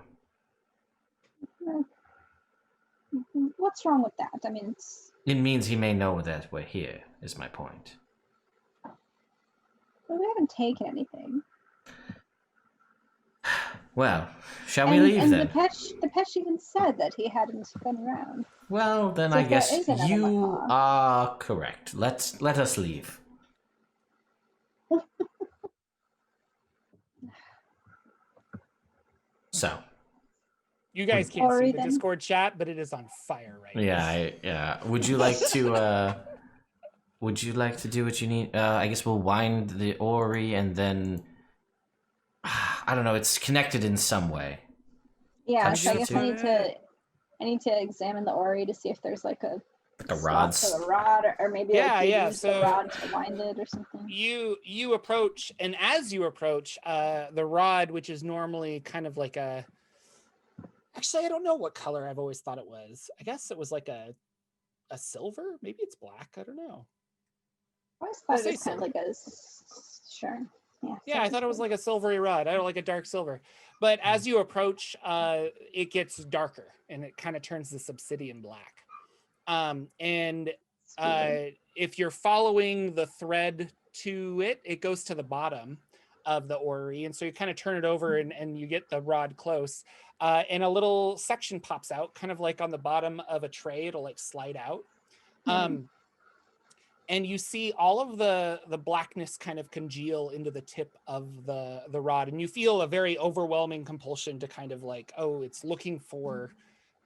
What's wrong with that? I mean, It means he may know that we're here, is my point. well, we haven't taken anything. Well, shall we leave and then? the Pesh even said that he hadn't been around. Well, then So I if there guess is another you McCarr. are correct. Let us leave. So, You guys can't Or see the even- Discord chat, but it is on fire right now. yeah. Would you like to? Would you like to do what you need? I guess we'll wind the orrery and then. I don't know. It's connected in some way. Yeah, How so I did guess you I need to examine the Ori to see if there's like a Like a slot rod. for the rod, or maybe Yeah, like you yeah, use so- the rod to wind it or something. You approach, and as you approach, the rod, which is normally kind of like a. Actually, I don't know what color I've always thought it was. I guess it was like a silver. Maybe it's black. I don't know. I always I'll thought it was say kind of like a sure. Yeah, I thought it was like a silvery rod. I don't like a dark silver. But as you approach, it gets darker and it kind of turns this obsidian black. And if you're following the thread to it, it goes to the bottom of the orrery. And so you kind of turn it over and you get the rod close. And a little section pops out, kind of like on the bottom of a tray. It'll like slide out. And you see all of the blackness kind of congeal into the tip of the rod, and you feel a very overwhelming compulsion to kind of like, oh, it's looking for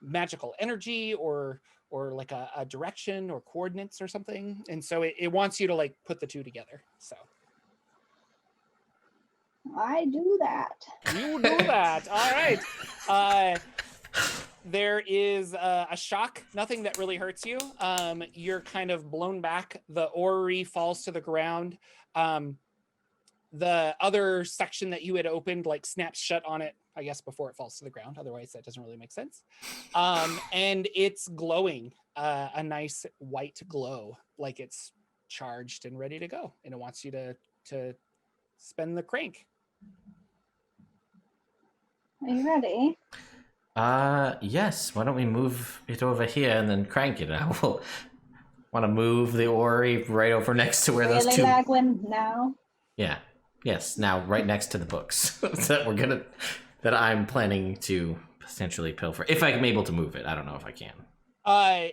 magical energy or like a direction or coordinates or something, and so it wants you to like put the two together. So I do that. you do that. All right. There is a shock, nothing that really hurts you. You're kind of blown back. The orrery falls to the ground. The other section that you had opened like snaps shut on it, I guess, before it falls to the ground. Otherwise, that doesn't really make sense. And it's glowing, a nice white glow, like it's charged and ready to go. And it wants you to spend the crank. Are you ready? Yes. Why don't we move it over here and then crank it? I will want to move the orrery right over next to where those Really, two. Lagwyn? Now? Yeah. Yes. Now, right next to the books that I'm planning to potentially pilfer, if I'm able to move it. I don't know if I can.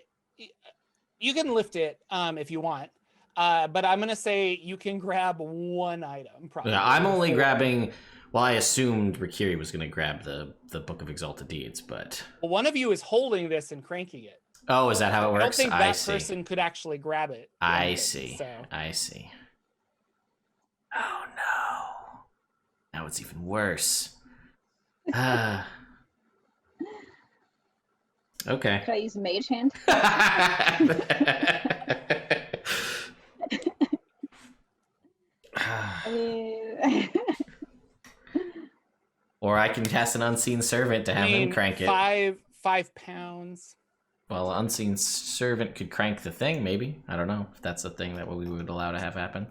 You can lift it if you want. But I'm gonna say you can grab one item. Probably. Yeah, I'm only before- grabbing. Well, I assumed Rekkere was going to grab the Book of Exalted Deeds, but Well, one of you is holding this and cranking it. oh, is that how it I don't works? think I that see. person could actually grab it. I Yeah, see. So I see. Oh no! Now it's even worse. Ah. Okay. Should I use Mage Hand? Or I can cast an unseen servant to have him crank it. 5 pounds. Well, unseen servant could crank the thing, maybe. I don't know if that's a thing that we would allow to have happen.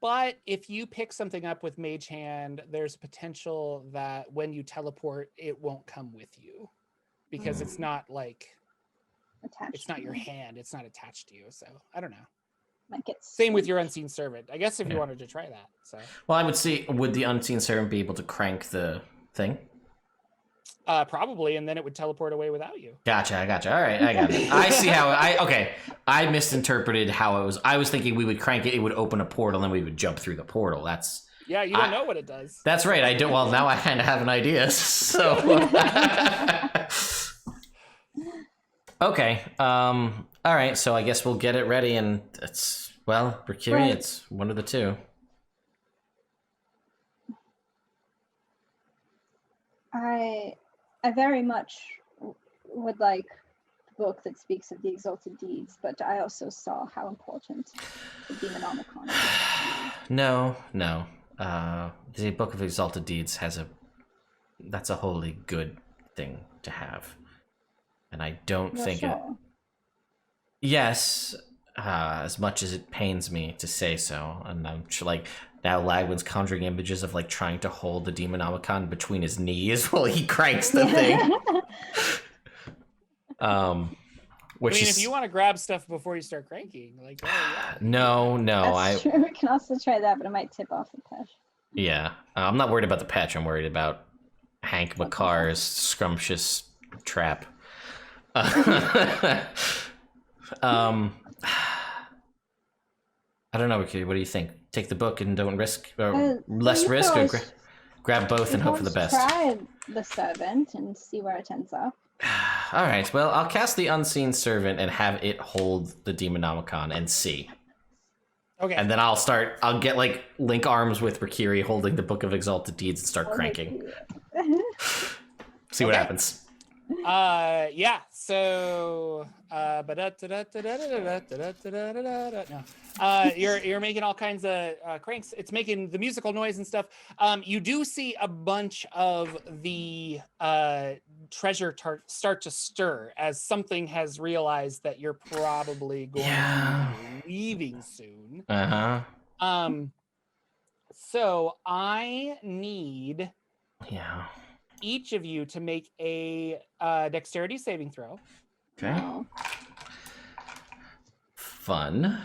But if you pick something up with Mage Hand, there's a potential that when you teleport, it won't come with you because it's not like Attached it's not your to me. hand. It's not attached to you. So I don't know. Might get Same with squished. your unseen servant. I guess if you Yeah. wanted to try that. So Well, I would see, would the unseen servant be able to crank the thing? probably, and then it would teleport away without you. Gotcha. All right, I got it. I see how I misinterpreted how it was. I was thinking we would crank it, it would open a portal, and we would jump through the portal. Yeah, you don't know what it does. That's right. I do. Well, now I kind of have an idea. So okay. All right. So I guess we'll get it ready, and it's Rekkere. Right. It's one of the two. I very much would like book that speaks of the exalted deeds, but I also saw how important the Demonomicon is. No. The Book of Exalted Deeds that's a wholly good thing to have. And I don't You're think it... sure? Yes, as much as it pains me to say so. And I'm like, now Lagwyn's conjuring images of like trying to hold the Demonomicon between his knees while he cranks the thing. Which if you want to grab stuff before you start cranking, like, oh, yeah. No, That's true. We can also try that, but it might tip off the patch. Yeah, I'm not worried about the patch. I'm worried about Hank McCarr's scrumptious trap. I don't know, Ricky. What do you think? Take the book and don't risk, or less risk, or grab both and hope for the best. Try the servant and see where it ends up. All right. Well, I'll cast the unseen servant and have it hold the Demonomicon and see. Okay. And then I'll get like link arms with Rekkere holding the Book of Exalted Deeds and start cranking. See what happens. Yeah. So, you're making all kinds of cranks. It's making the musical noise and stuff. You do see a bunch of the treasure start to stir as something has realized that you're probably going to be leaving soon. So I need each of you to make a dexterity saving throw. Okay. Fun.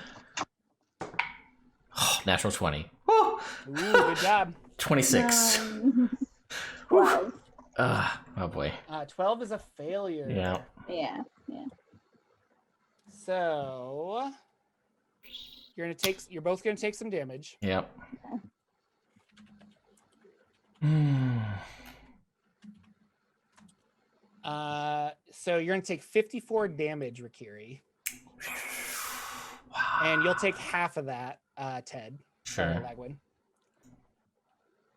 Oh, natural 20. Woo! Ooh, good job. 26. 12. Oh boy. 12 is a failure. Yeah. So you're both gonna take some damage. Yep. So you're gonna take 54 damage, Rekkere. Wow. And you'll take half of that, Ted. Sure. Lagwyn.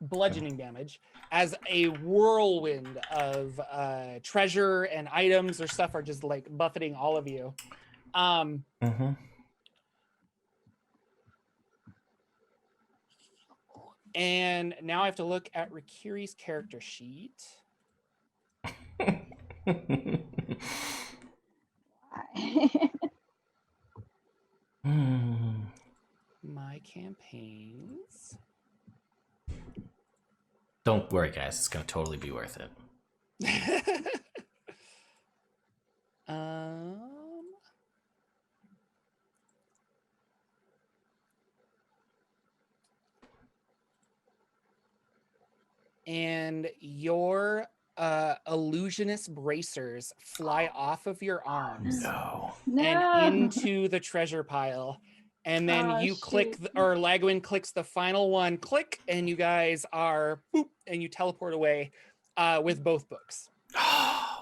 Bludgeoning damage as a whirlwind of treasure and items or stuff are just like buffeting all of you. And now I have to look at Rekkere's character sheet. My campaigns. Don't worry, guys. It's gonna totally be worth it. And your illusionist bracers fly off of your arms and into the treasure pile. And then you click, or Lagwyn clicks the final one, click, and you guys are, boop, and you teleport away with both books.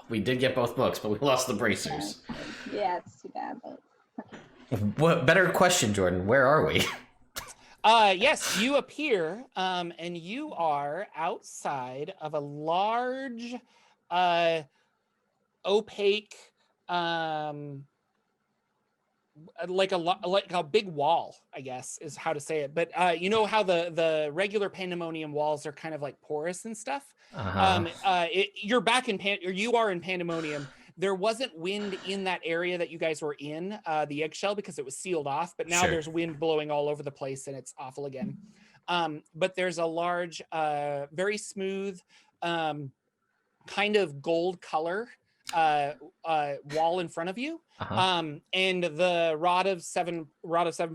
We did get both books, but we lost the bracers. Yeah, it's too bad, but... What better question, Jordan? Where are we? Yes, you appear, and you are outside of a large, opaque, like a big wall, I guess is how to say it. But you know how the regular Pandemonium walls are kind of like porous and stuff. You're back in you are in Pandemonium. There wasn't wind in that area that you guys were in, the eggshell, because it was sealed off. But now there's wind blowing all over the place, and it's awful again. But there's a large, very smooth, kind of gold color wall in front of you. And the rod of seven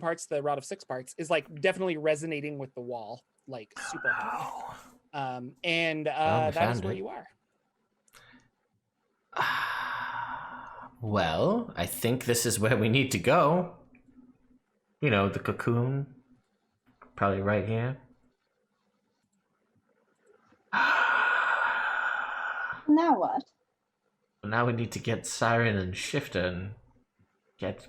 parts, the rod of 6 parts, is like definitely resonating with the wall, like super high. That is where you are. Well, I think this is where we need to go. You know, the cocoon. Probably right here. Now what? Now we need to get Siren and Shifter and get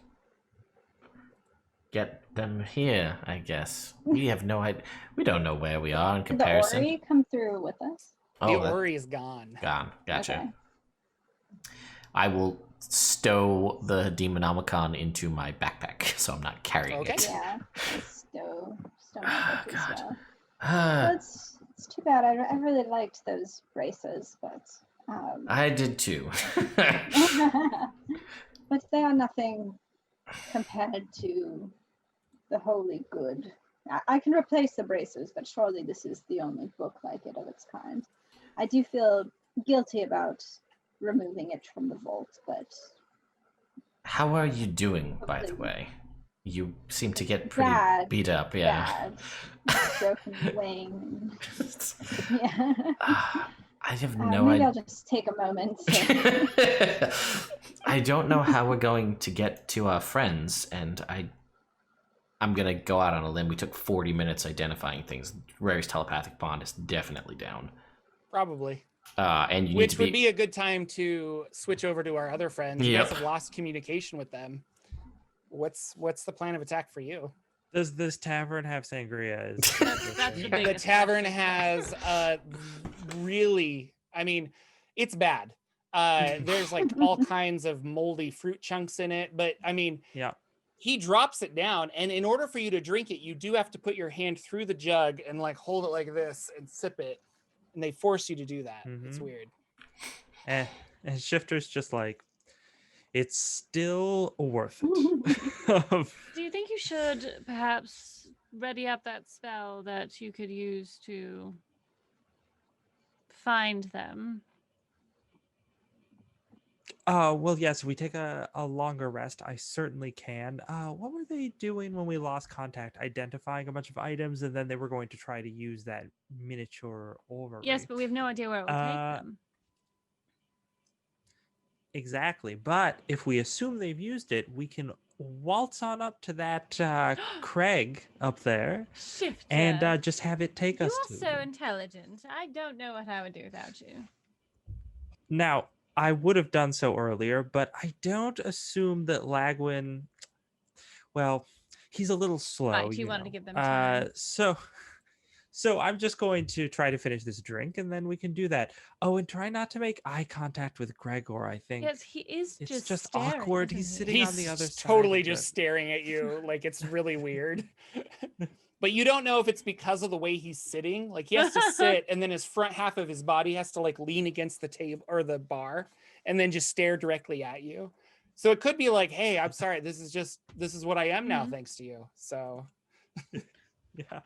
them here, I guess. We have no idea. We don't know where we are in comparison. Did the Ori come through with us? The Ori is gone. Gone. Gotcha. Okay. I will stow the Demonomicon into my backpack, so I'm not carrying Okay. it. Yeah, stow my book as God. well. Well, it's too bad. I really liked those braces, but I did too. but they are nothing compared to the Holy Good. I can replace the braces, but surely this is the only book like it of its kind. I do feel guilty about removing it from the vault, but How are you doing, by the way? You seem to get pretty bad, beat up, yeah. bad. Broken wing. Yeah. I have no maybe idea. I'll just take a moment. I don't know how we're going to get to our friends, and I'm gonna go out on a limb. We took 40 minutes identifying things. Rare's telepathic bond is definitely down. Probably. And you Which need to would be a good time to switch over to our other friends. You Yep. guys have lost communication with them. What's the plan of attack for you? Does this tavern have sangria? That's the The biggest tavern question. has really, I mean, it's bad. There's like all kinds of moldy fruit chunks in it, but I mean, Yeah. he drops it down, and in order for you to drink it, you do have to put your hand through the jug and like hold it like this and sip it, and they force you to do that. It's Mhm. weird. And Shifter's just like, it's still worth it. Do you think you should perhaps ready up that spell that you could use to find them? Well, yes, we take a longer rest. I certainly can. What were they doing when we lost contact? Identifying a bunch of items, and then they were going to try to use that miniature orrery. Yes, but we have no idea where it will take them. Exactly. But if we assume they've used it, we can waltz on up to that Craig up there Shifter. and just have it take us to You're so them. intelligent. I don't know what I would do without you. Now, I would have done so earlier, but I don't assume that Lagwyn, well, he's a little slow. Right, you wanted to give them time. So I'm just going to try to finish this drink, and then we can do that. Oh, and try not to make eye contact with Gregor. I think Yes, he is it's just staring, awkward. isn't He's he? sitting on the other side. Totally of just the- staring at you. Like it's really weird. But you don't know if it's because of the way he's sitting. Like he has to sit, and then his front half of his body has to like lean against the table or the bar, and then just stare directly at you. So it could be like, "Hey, I'm sorry. This is what I am now, Mhm. thanks to you." So Yeah.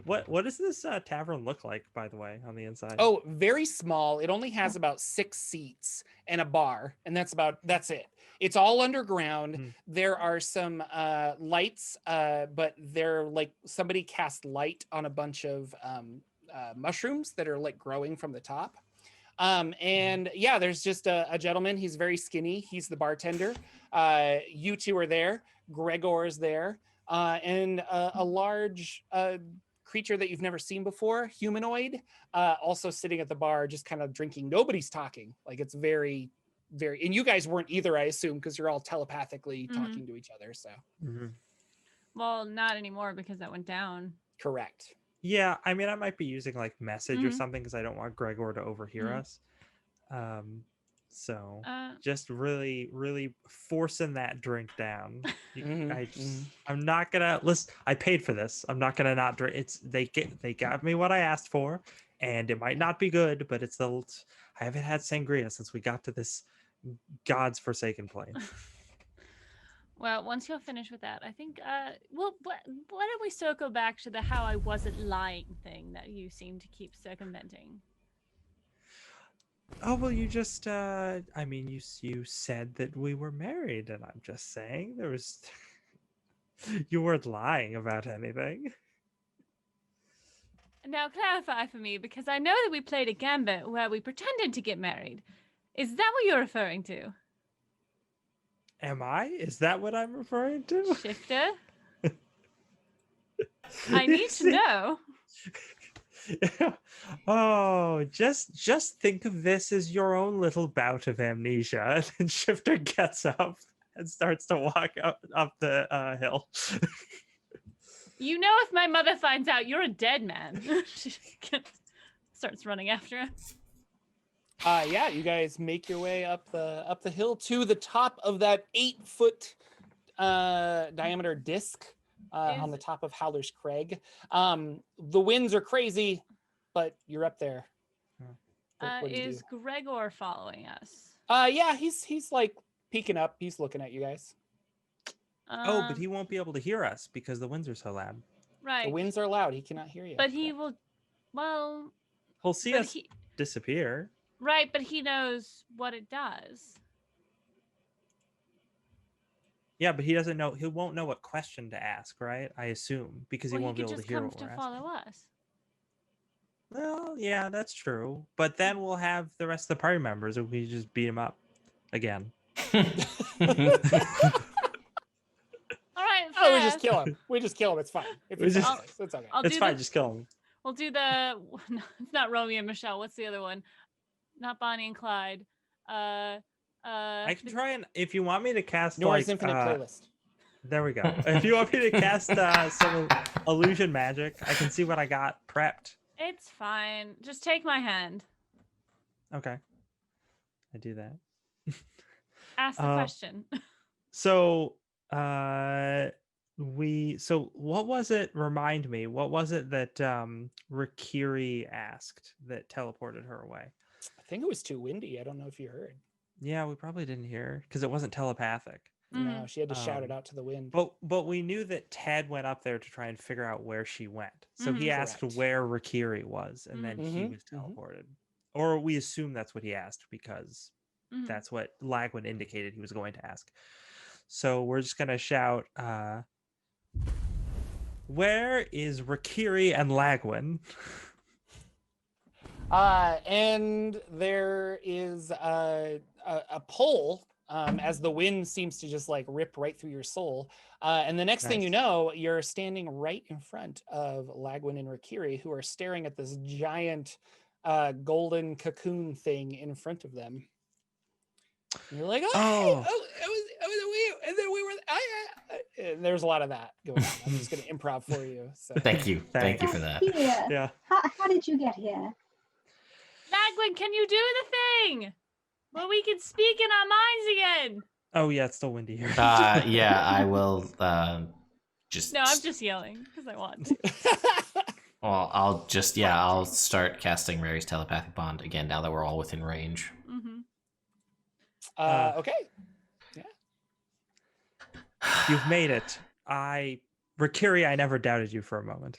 What does this tavern look like, by the way, on the inside? oh, very small. It only has about 6 seats and a bar, and that's it. It's all underground. Hmm. There are some lights, but they're like somebody cast light on a bunch of mushrooms that are like growing from the top. And yeah, there's just a gentleman. He's very skinny. He's the bartender. You two are there. Gregor's there, and a large creature that you've never seen before, humanoid, also sitting at the bar, just kind of drinking. Nobody's talking. Like it's very, very, and you guys weren't either, I assume, because you're all telepathically talking to each other. So Mhm. Well, not anymore because that went down. correct. Yeah, I mean, I might be using like message or Mhm. something because I don't want Gregor to overhear Mhm. us. So Uh, just really, really forcing that drink down. Mhm, I'm not gonna listen. I paid for this. I'm not gonna not drink. They got me what I asked for, and it might not be good, but I haven't had sangria since we got to this God's forsaken place. well, once you're finished with that, I think, well, why don't we circle back to the how I wasn't lying thing that you seem to keep circumventing? Oh well, you just I mean, you said that we were married, and I'm just saying there was you weren't lying about anything. Now clarify for me, because I know that we played a gambit where we pretended to get married. Is that what you're referring to? Am I? Is that what I'm referring to? Shifter? I need to know. Oh, just think of this as your own little bout of amnesia. And Shifter gets up and starts to walk up the hill. You know, if my mother finds out, you're a dead man. She starts running after her. Yeah, you guys make your way up the hill to the top of that 8-foot diameter disc on the top of Howler's Crag. The winds are crazy, but you're up there. What did you Is Gregor following us? Yeah, he's like peeking up. He's looking at you guys. But he won't be able to hear us because the winds are so loud. Right. The winds are loud. He cannot hear you. But he will. Well. He'll see us disappear. Right, but he knows what it does. Yeah, but he doesn't know. He won't know what question to ask, right? I assume because he won't be able to hear what we're asking. Follow us. Well, yeah, that's true. But then we'll have the rest of the party members if we just beat him up again. All right. Oh, we just kill him. We just kill him. It's fine. It's okay. It's fine. Just kill him. We'll do the. No, it's not Romeo and Michelle. What's the other one? Not Bonnie and Clyde. I can try and if you want me to cast Nora's Infinite Playlist. There we go. If you want me to cast some illusion magic, I can see what I got prepped. It's fine. Just take my hand. Okay. I do that. Ask the question. So what was it? Remind me. What was it that Rekkere asked that teleported her away? I think it was too windy. I don't know if you heard. Yeah, we probably didn't hear because it wasn't telepathic. No, she had to shout it out to the wind. But we knew that Ted went up there to try and figure out where she went. So he asked where Rekkere was, and then he was teleported. Or we assume that's what he asked because that's what Lagwyn indicated he was going to ask. So we're just gonna shout, where is Rekkere and Lagwyn? And there is a pole as the wind seems to just like rip right through your soul. And the next thing you know, you're standing right in front of Lagwyn and Rekkere, who are staring at this giant golden cocoon thing in front of them. And you're like, it was we, and then we were. And there's a lot of that going on. I'm just going to improv for you. So. Thank you for that. Yeah. How did you get here? Lagwyn, can you do the thing? Well, we can speak in our minds again. Oh yeah, it's still windy here. Yeah, I will just. No, I'm just yelling because I want to. Well, I'll start casting Mary's telepathic bond again now that we're all within range. Okay. Yeah. You've made it. Rekkere, I never doubted you for a moment.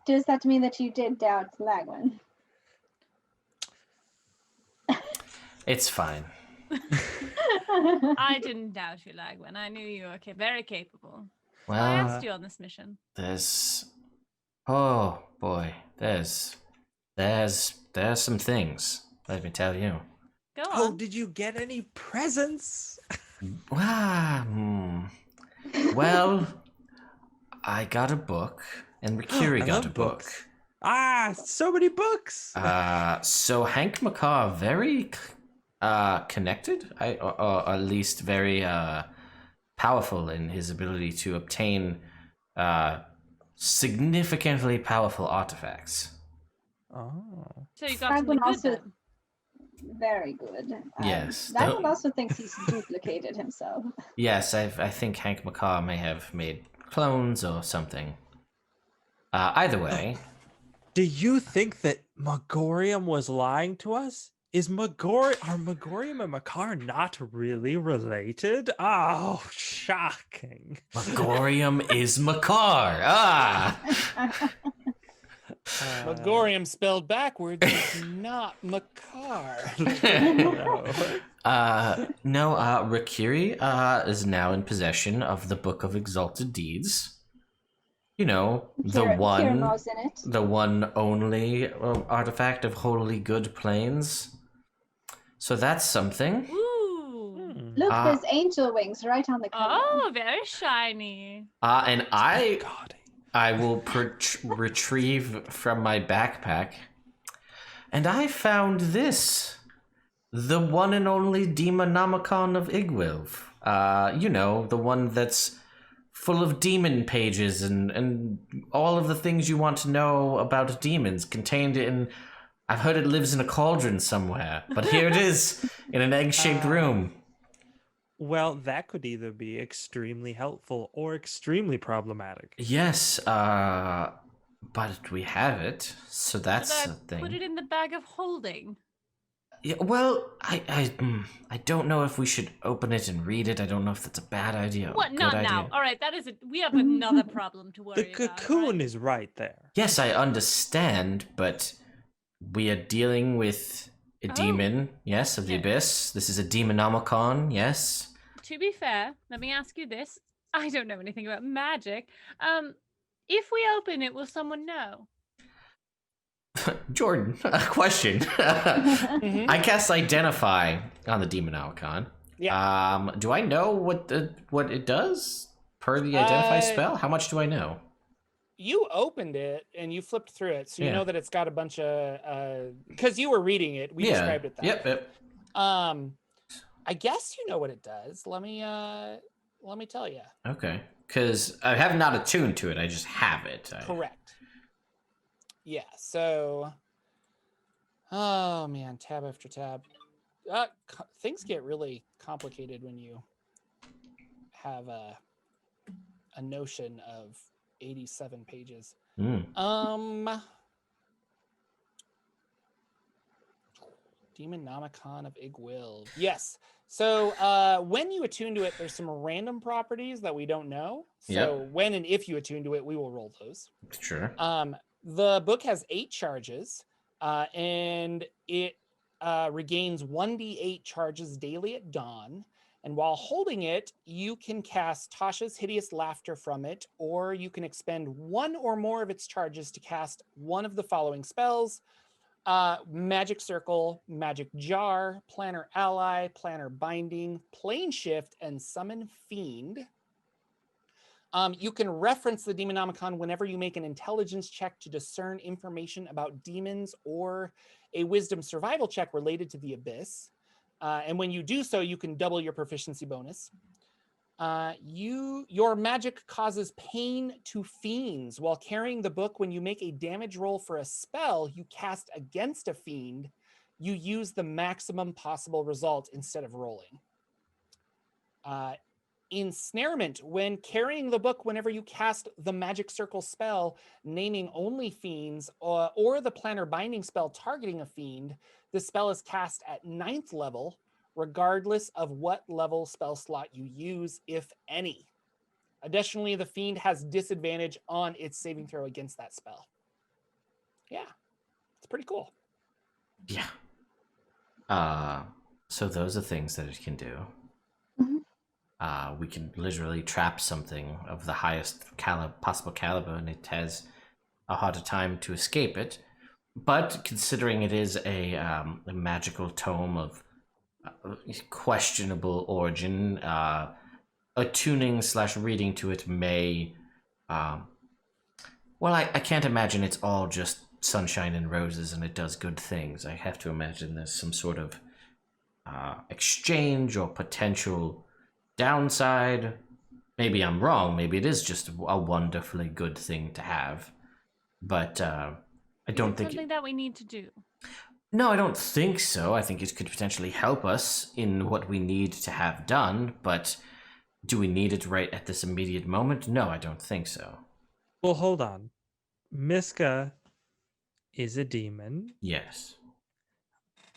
Does that mean that you did doubt Lagwyn? It's fine. I didn't doubt you, Lagwyn. I knew you were very capable. Well, I asked you on this mission. There's some things. Let me tell you. Go on. Oh, did you get any presents? Well, I got a book, and Rekkere got a book. So many books. So Hank McCarr very connected, or at least very powerful in his ability to obtain significantly powerful artifacts. Oh. So you got something good then. Very good. Yes. Lagwyn also thinks he's duplicated himself. Yes, I think Hank McCarr may have made clones or something. Either way. Do you think that Megorium was lying to us? Are Megorium and McCarr not really related? Oh, shocking. Megorium is McCarr. Megorium spelled backwards is not McCarr. No, Rekkere is now in possession of the Book of Exalted Deeds. You know, the one only artifact of wholly good planes. So that's something. Ooh. Look, there's angel wings right on the cover. Oh, very shiny. And I will retrieve from my backpack. And I found this. The one and only Nomicon of Igwilv. You know, the one that's full of demon pages and all of the things you want to know about demons contained in I've heard it lives in a cauldron somewhere, but here it is in an egg-shaped room. Well, that could either be extremely helpful or extremely problematic. Yes, but we have it, so that's Should a I thing. put it in the bag of holding? Yeah, well, I don't know if we should open it and read it. I don't know if that's a bad idea or What? a good Not idea. now. All right, that is it. We have another problem to worry The about. cocoon right? is right there. Yes, I understand, but we are dealing with a demon, yes, of the Yes. abyss. This is a demonomicon, yes. To be fair, let me ask you this. I don't know anything about magic. If we open it, will someone know? Jordan, a question. Mhm. I cast Identify on the demonomicon. Yeah. Do I know what it does per the Identify spell? How much do I know? You opened it and you flipped through it, so you Yeah. know that it's got a bunch of because you were reading it. We described it that way. Yep. I guess you know what it does. Let me tell you. Okay. Because I have not attuned to it. I just have it. Correct. Yeah. So, oh man, tab after tab. Things get really complicated when you have a notion of 87 pages. Demonomicon of Igwil. Yes. So when you attune to it, there's some random properties that we don't know. So when and if you attune to it, we will roll those. Sure. The book has 8 charges, and it regains 1d8 charges daily at dawn. And while holding it, you can cast Tasha's Hideous Laughter from it, or you can expend 1 or more of its charges to cast one of the following spells: Magic Circle, Magic Jar, Planner Ally, Planner Binding, Plane Shift, and Summon Fiend. You can reference the Demonomicon whenever you make an intelligence check to discern information about demons or a wisdom survival check related to the abyss. And when you do so, you can double your proficiency bonus. Your magic causes pain to fiends. While carrying the book, when you make a damage roll for a spell you cast against a fiend, you use the maximum possible result instead of rolling. Ensnarement. When carrying the book, whenever you cast the Magic Circle spell naming only fiends, or the Planner Binding spell targeting a fiend, the spell is cast at 9th level, regardless of what level spell slot you use, if any. Additionally, the fiend has disadvantage on its saving throw against that spell. Yeah, it's pretty cool. Yeah. So those are things that it can do. We can literally trap something of the highest possible caliber, and it has a harder time to escape it. But considering it is a magical tome of questionable origin, attuning / reading to it may... well, I can't imagine it's all just sunshine and roses and it does good things. I have to imagine there's some sort of exchange or potential downside. Maybe I'm wrong. Maybe it is just a wonderfully good thing to have. But I don't think... something that we need to do. No, I don't think so. I think it could potentially help us in what we need to have done, but do we need it right at this immediate moment? No, I don't think so. Well, hold on. Miska is a demon. Yes.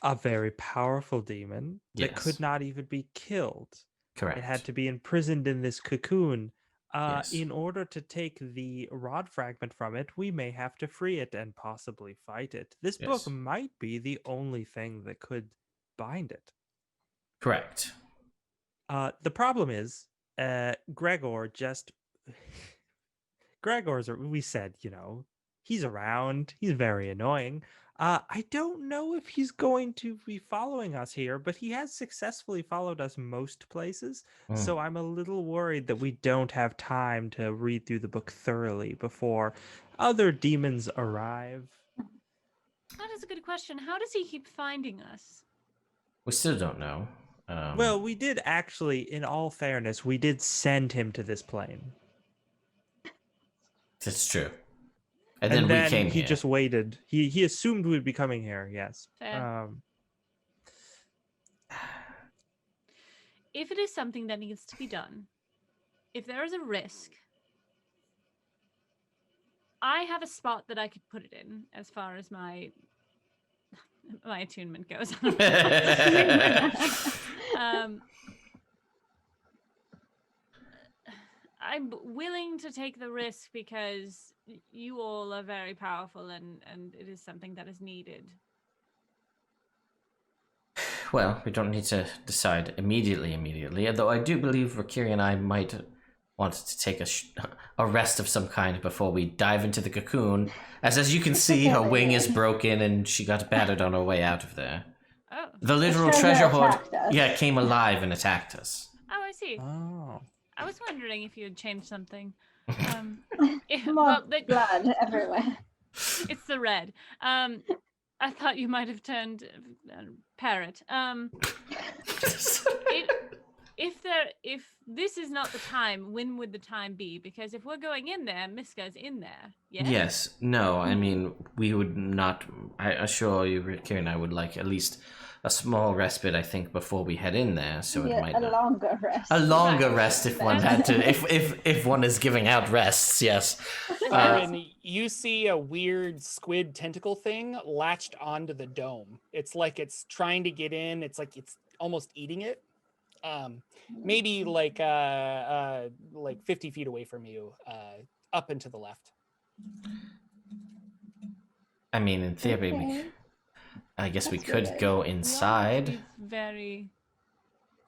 A very powerful demon that Yes. could not even be killed. Correct. It had to be imprisoned in this cocoon. Yes. In order to take the rod fragment from it, we may have to free it and possibly fight it. This book Yes. might be the only thing that could bind it. Correct. The problem is, Gregor just... Gregor's, we said, he's around. He's very annoying. I don't know if he's going to be following us here, but he has successfully followed us most places. So I'm a little worried that we don't have time to read through the book thoroughly before other demons arrive. That is a good question. How does he keep finding us? We still don't know. Well, we did actually, in all fairness, we did send him to this plane. That's true. And then we came he here. just waited. He assumed we'd be coming here. Yes. Fair. If it is something that needs to be done, if there is a risk, I have a spot that I could put it in as far as my attunement goes. I'm willing to take the risk because you all are very powerful and it is something that is needed. Well, we don't need to decide immediately, although I do believe Rekkere and I might want to take a rest of some kind before we dive into the cocoon. As you can see, her wing is broken and she got battered on her way out of there. Oh. The literal treasure hoard, came alive and attacked us. Oh, I see. Oh. I was wondering if you had changed something. Blood everywhere. It's the red. I thought you might have turned parrot. If this is not the time, when would the time be? Because if we're going in there, Miska's in there. Yes. Yes. No. I mean, we would not. I assure you, Rekkere and I would like at least a small respite. I think before we head in there, so it might a longer rest. A longer rest if one had to. If one is giving out rests, yes. Aaron, you see a weird squid tentacle thing latched onto the dome. It's like it's trying to get in. It's like it's almost eating it. Maybe like 50 feet away from you, up and to the left. I mean, in theory, I guess we could go inside. We are very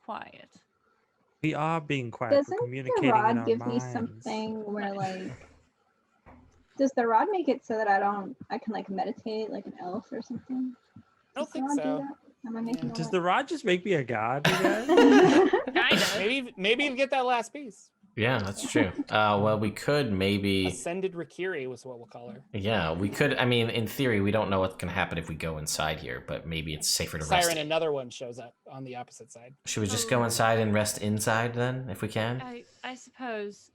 quiet. We are being quiet. Doesn't We're communicating the rod in our give minds. me something where does the rod make it so that I can like meditate like an elf or something? I don't Does the think rod do so. that? Am I making all Does that? the rod just make me a god, you guys? Kind of. Maybe you get that last piece. Yeah, that's true. Well, we could maybe. Ascended Rekkere was what we'll call her. Yeah, we could. I mean, in theory, we don't know what can happen if we go inside here, but maybe it's safer to rest. Siren, another one shows up on the opposite side. Should we just go inside and rest inside then, if we can? I suppose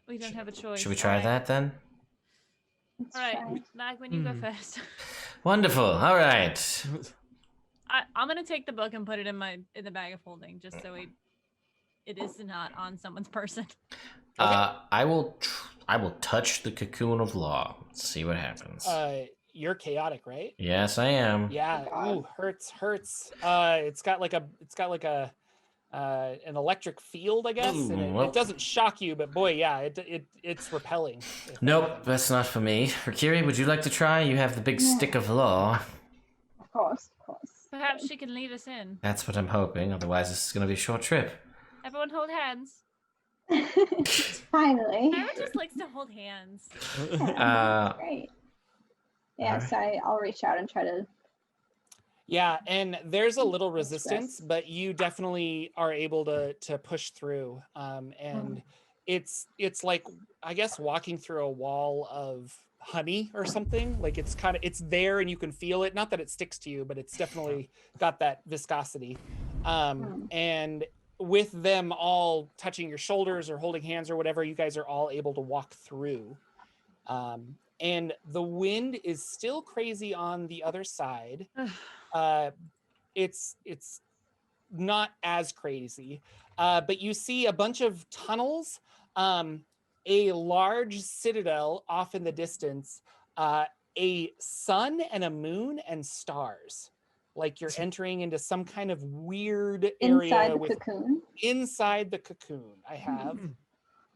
we don't have a choice. Should we try that then? Let's All right, try. Lagwyn, you go first. Wonderful. All right. I'm gonna take the book and put it in the bag of holding, just so it is not on someone's person. I will touch the cocoon of law. See what happens. You're chaotic, right? Yes, I am. Yeah. Ooh, hurts. It's got like a an electric field, I guess, Ooh, and well. it doesn't shock you, but boy, yeah, it's repelling. Nope, that's not for me. Rekkere, would you like to try? You have the big stick of law. Of course. Perhaps she can lead us in. That's what I'm hoping. Otherwise, this is going to be a short trip. Everyone hold hands. Finally. Aaron just likes to hold hands. Great. Yeah, so I'll reach out and try to. Yeah, and there's a little Let's resistance, rest. but you definitely are able to push through. And it's like, I guess, walking through a wall of honey or something. Like it's there and you can feel it. Not that it sticks to you, but it's definitely got that viscosity. And with them all touching your shoulders or holding hands or whatever, you guys are all able to walk through. And the wind is still crazy on the other side. It's not as crazy, but you see a bunch of tunnels, a large citadel off in the distance, a sun and a moon and stars. Like you're entering into some kind of weird area inside the cocoon. I have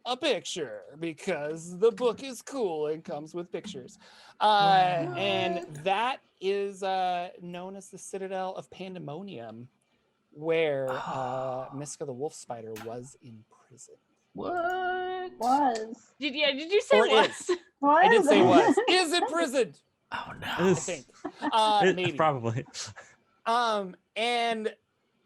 a picture because the book is cool and comes with pictures. And that is known as the Citadel of Pandemonium, where Miska the Wolf Spider was in prison. What? Did you say Or was? is. I did say was. Is in prison. Oh no. I think. Maybe. Probably. And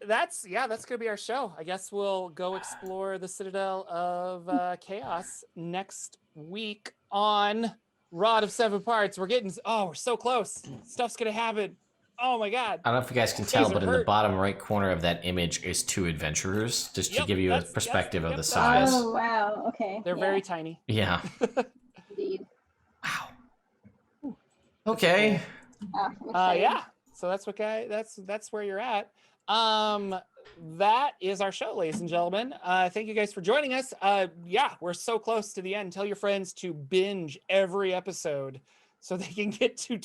that's gonna be our show. I guess we'll go explore the Citadel of Chaos next week on Rod of Seven Parts. We're so close. Stuff's gonna happen. Oh my god. I don't know if you guys can tell, but in the bottom right corner of that image is two adventurers, just to give you a perspective of the size. Oh wow, okay. They're very tiny. Yeah. Indeed. Wow. Okay. I'm excited. Yeah. So that's that's where you're at. That is our show, ladies and gentlemen. Thank you guys for joining us. Yeah, we're so close to the end. Tell your friends to binge every episode so they can get to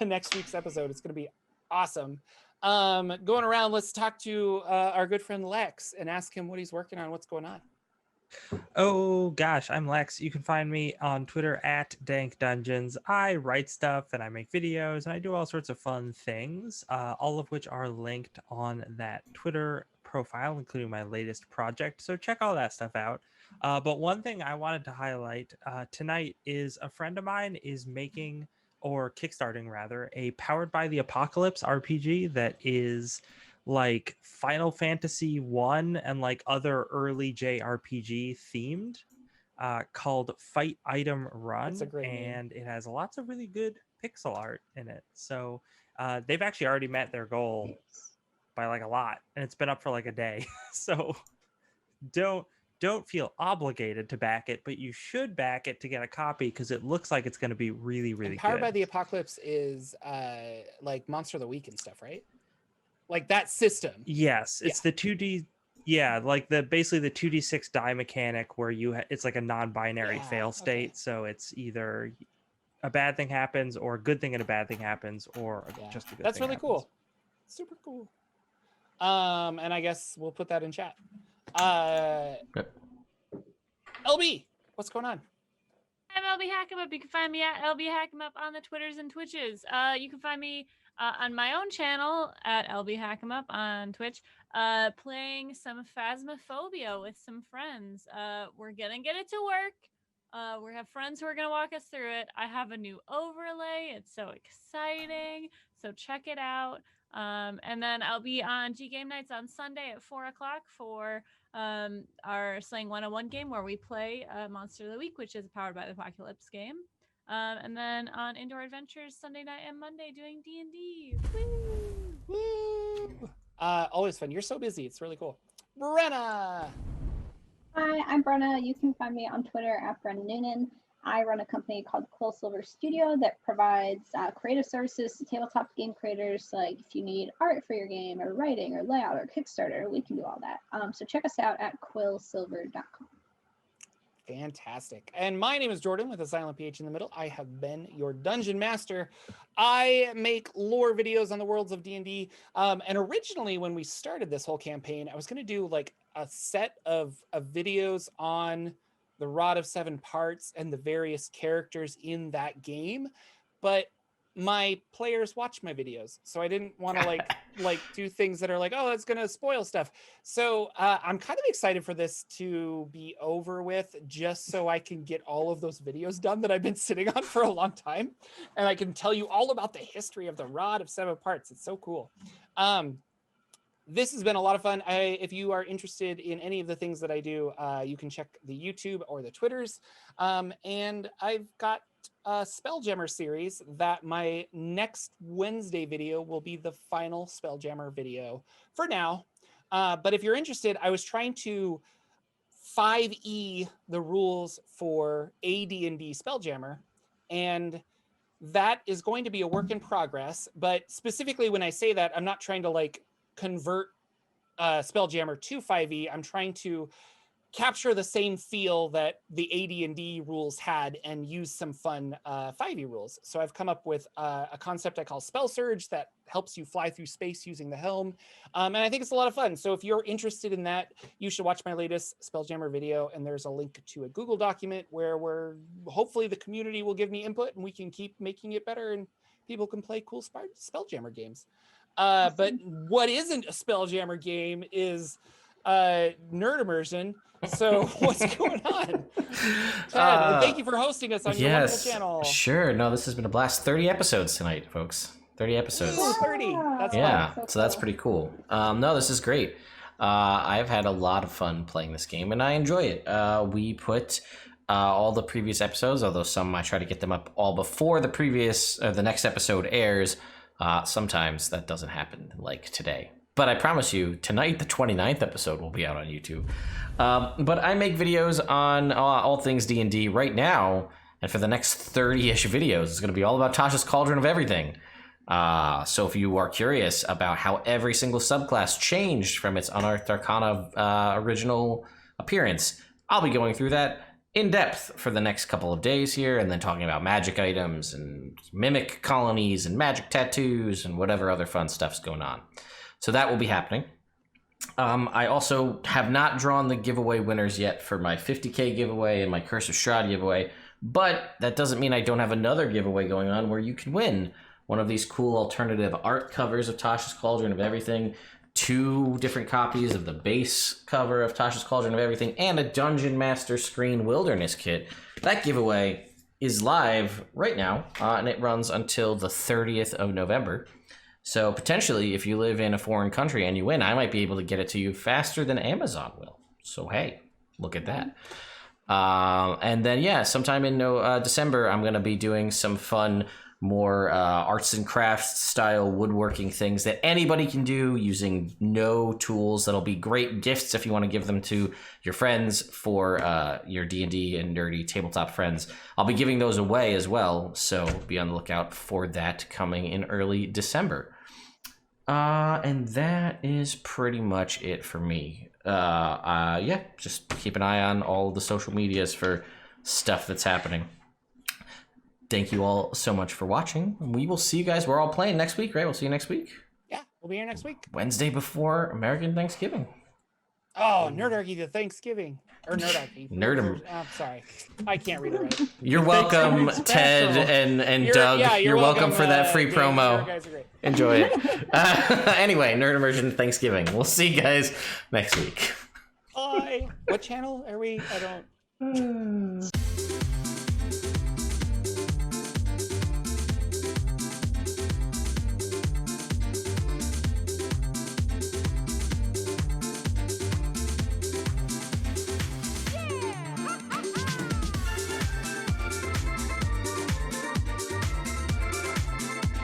next week's episode. It's going to be awesome. Going around, let's talk to our good friend Lex and ask him what he's working on. What's going on? Oh gosh, I'm Lex. You can find me on Twitter at Dank Dungeons. I write stuff and I make videos and I do all sorts of fun things, all of which are linked on that Twitter profile, including my latest project. So check all that stuff out. But one thing I wanted to highlight tonight is a friend of mine is making, or kickstarting rather, a Powered by the Apocalypse RPG that is like Final Fantasy 1 and like other early JRPG themed, called Fight Item Run. That's a great name. And it has lots of really good pixel art in it. So they've actually already met their goal by like a lot, and it's been up for like a day. So don't feel obligated to back it, but you should back it to get a copy because it looks like it's going to be really, really And Powered good. by the Apocalypse is like Monster of the Week and stuff, right? Like that system. Yes, it's the 2D. Yeah, like basically the 2d6 die mechanic where it's like a non-binary fail state. So it's either a bad thing happens or a good thing and a bad thing happens, or just a good That's thing really happens. cool. Super cool. And I guess we'll put that in chat. LB, what's going on? I'm LB Hackemup. You can find me at LB Hackemup on the Twitters and Twitches. You can find me on my own channel at LB Hackemup on Twitch, playing some Phasmophobia with some friends. We're gonna get it to work. We have friends who are gonna walk us through it. I have a new overlay. It's so exciting. So check it out. And then I'll be on G Game Nights on Sunday at 4 o'clock for our Slaying 101 game where we play Monster of the Week, which is a Powered by the Apocalypse game. And then on Indoor Adventures Sunday night and Monday doing D&D. Woo! Always fun. You're so busy. It's really cool. Brenna! Hi, I'm Brenna. You can find me on Twitter at Brenna Noonan. I run a company called Quill Silver Studio that provides creative services to tabletop game creators. Like if you need art for your game or writing or layout or Kickstarter, we can do all that. So check us out at quillsilver.com. Fantastic. And my name is Jordan with a silent PH in the middle. I have been your dungeon master. I make lore videos on the worlds of D&D. And originally when we started this whole campaign, I was going to do like a set of videos on the Rod of Seven Parts and the various characters in that game. But my players watch my videos, so I didn't want to like do things that are like, oh, that's gonna spoil stuff. So I'm kind of excited for this to be over with, just so I can get all of those videos done that I've been sitting on for a long time, and I can tell you all about the history of the Rod of Seven Parts. It's so cool. This has been a lot of fun. If you are interested in any of the things that I do, you can check the YouTube or the Twitters. And I've got a Spelljammer series that my next Wednesday video will be the final Spelljammer video for now. But if you're interested, I was trying to 5e the rules for AD&D Spelljammer, and that is going to be a work in progress. But specifically when I say that, I'm not trying to like convert Spelljammer to 5e. I'm trying to capture the same feel that the AD&D rules had and use some fun 5e rules. So I've come up with a concept I call Spell Surge that helps you fly through space using the helm. And I think it's a lot of fun. So if you're interested in that, you should watch my latest Spelljammer video. And there's a link to a Google document where hopefully the community will give me input and we can keep making it better and people can play cool Spelljammer games. But what isn't a Spelljammer game is Nerd Immersion. So what's going on? Chad, thank you for hosting us on your wonderful channel. Sure. No, this has been a blast. 30 episodes tonight, folks. 30 episodes. Ooh, 30. That's yeah, fun. so that's pretty cool. No, this is great. I've had a lot of fun playing this game, and I enjoy it. We put all the previous episodes, although some I try to get them up all before the next episode airs. Sometimes that doesn't happen, like today. But I promise you, tonight, the 29th episode will be out on YouTube. But I make videos on all things D&D. Right now, And for the next 30-ish videos, it's going to be all about Tasha's Cauldron of Everything. So if you are curious about how every single subclass changed from its Unearthed Arcana original appearance, I'll be going through that in depth for the next couple of days here, and then talking about magic items and mimic colonies and magic tattoos and whatever other fun stuff's going on. So that will be happening. I also have not drawn the giveaway winners yet for my 50k giveaway and my Curse of Strahd giveaway, but that doesn't mean I don't have another giveaway going on where you can win one of these cool alternative art covers of Tasha's Cauldron of Everything, 2 different copies of the base cover of Tasha's Cauldron of Everything, and a Dungeon Master Screen Wilderness Kit. That giveaway is live right now, and it runs until the 30th of November. So potentially, if you live in a foreign country and you win, I might be able to get it to you faster than Amazon will. So hey, look at that. And then, yeah, sometime in December, I'm going to be doing some fun, more arts and crafts style woodworking things that anybody can do using no tools. That'll be great gifts if you want to give them to your friends for your D&D and nerdy tabletop friends. I'll be giving those away as well, so be on the lookout for that coming in early December. And that is pretty much it for me. Yeah, just keep an eye on all the social medias for stuff that's happening. Thank you all so much for watching. We will see you guys. We're all playing next week, right? We'll see you next week. Yeah, we'll be here next week. Wednesday before American Thanksgiving. Oh, Nerdarchy to Thanksgiving. Or Nerdarchy. I'm sorry. I can't read it right. You're welcome, Ted and Doug. Yeah, you're welcome for that free James, promo. You guys are great. Enjoy it. Anyway, Nerd Immersion Thanksgiving. We'll see you guys next week. Bye. What channel are we? I don't...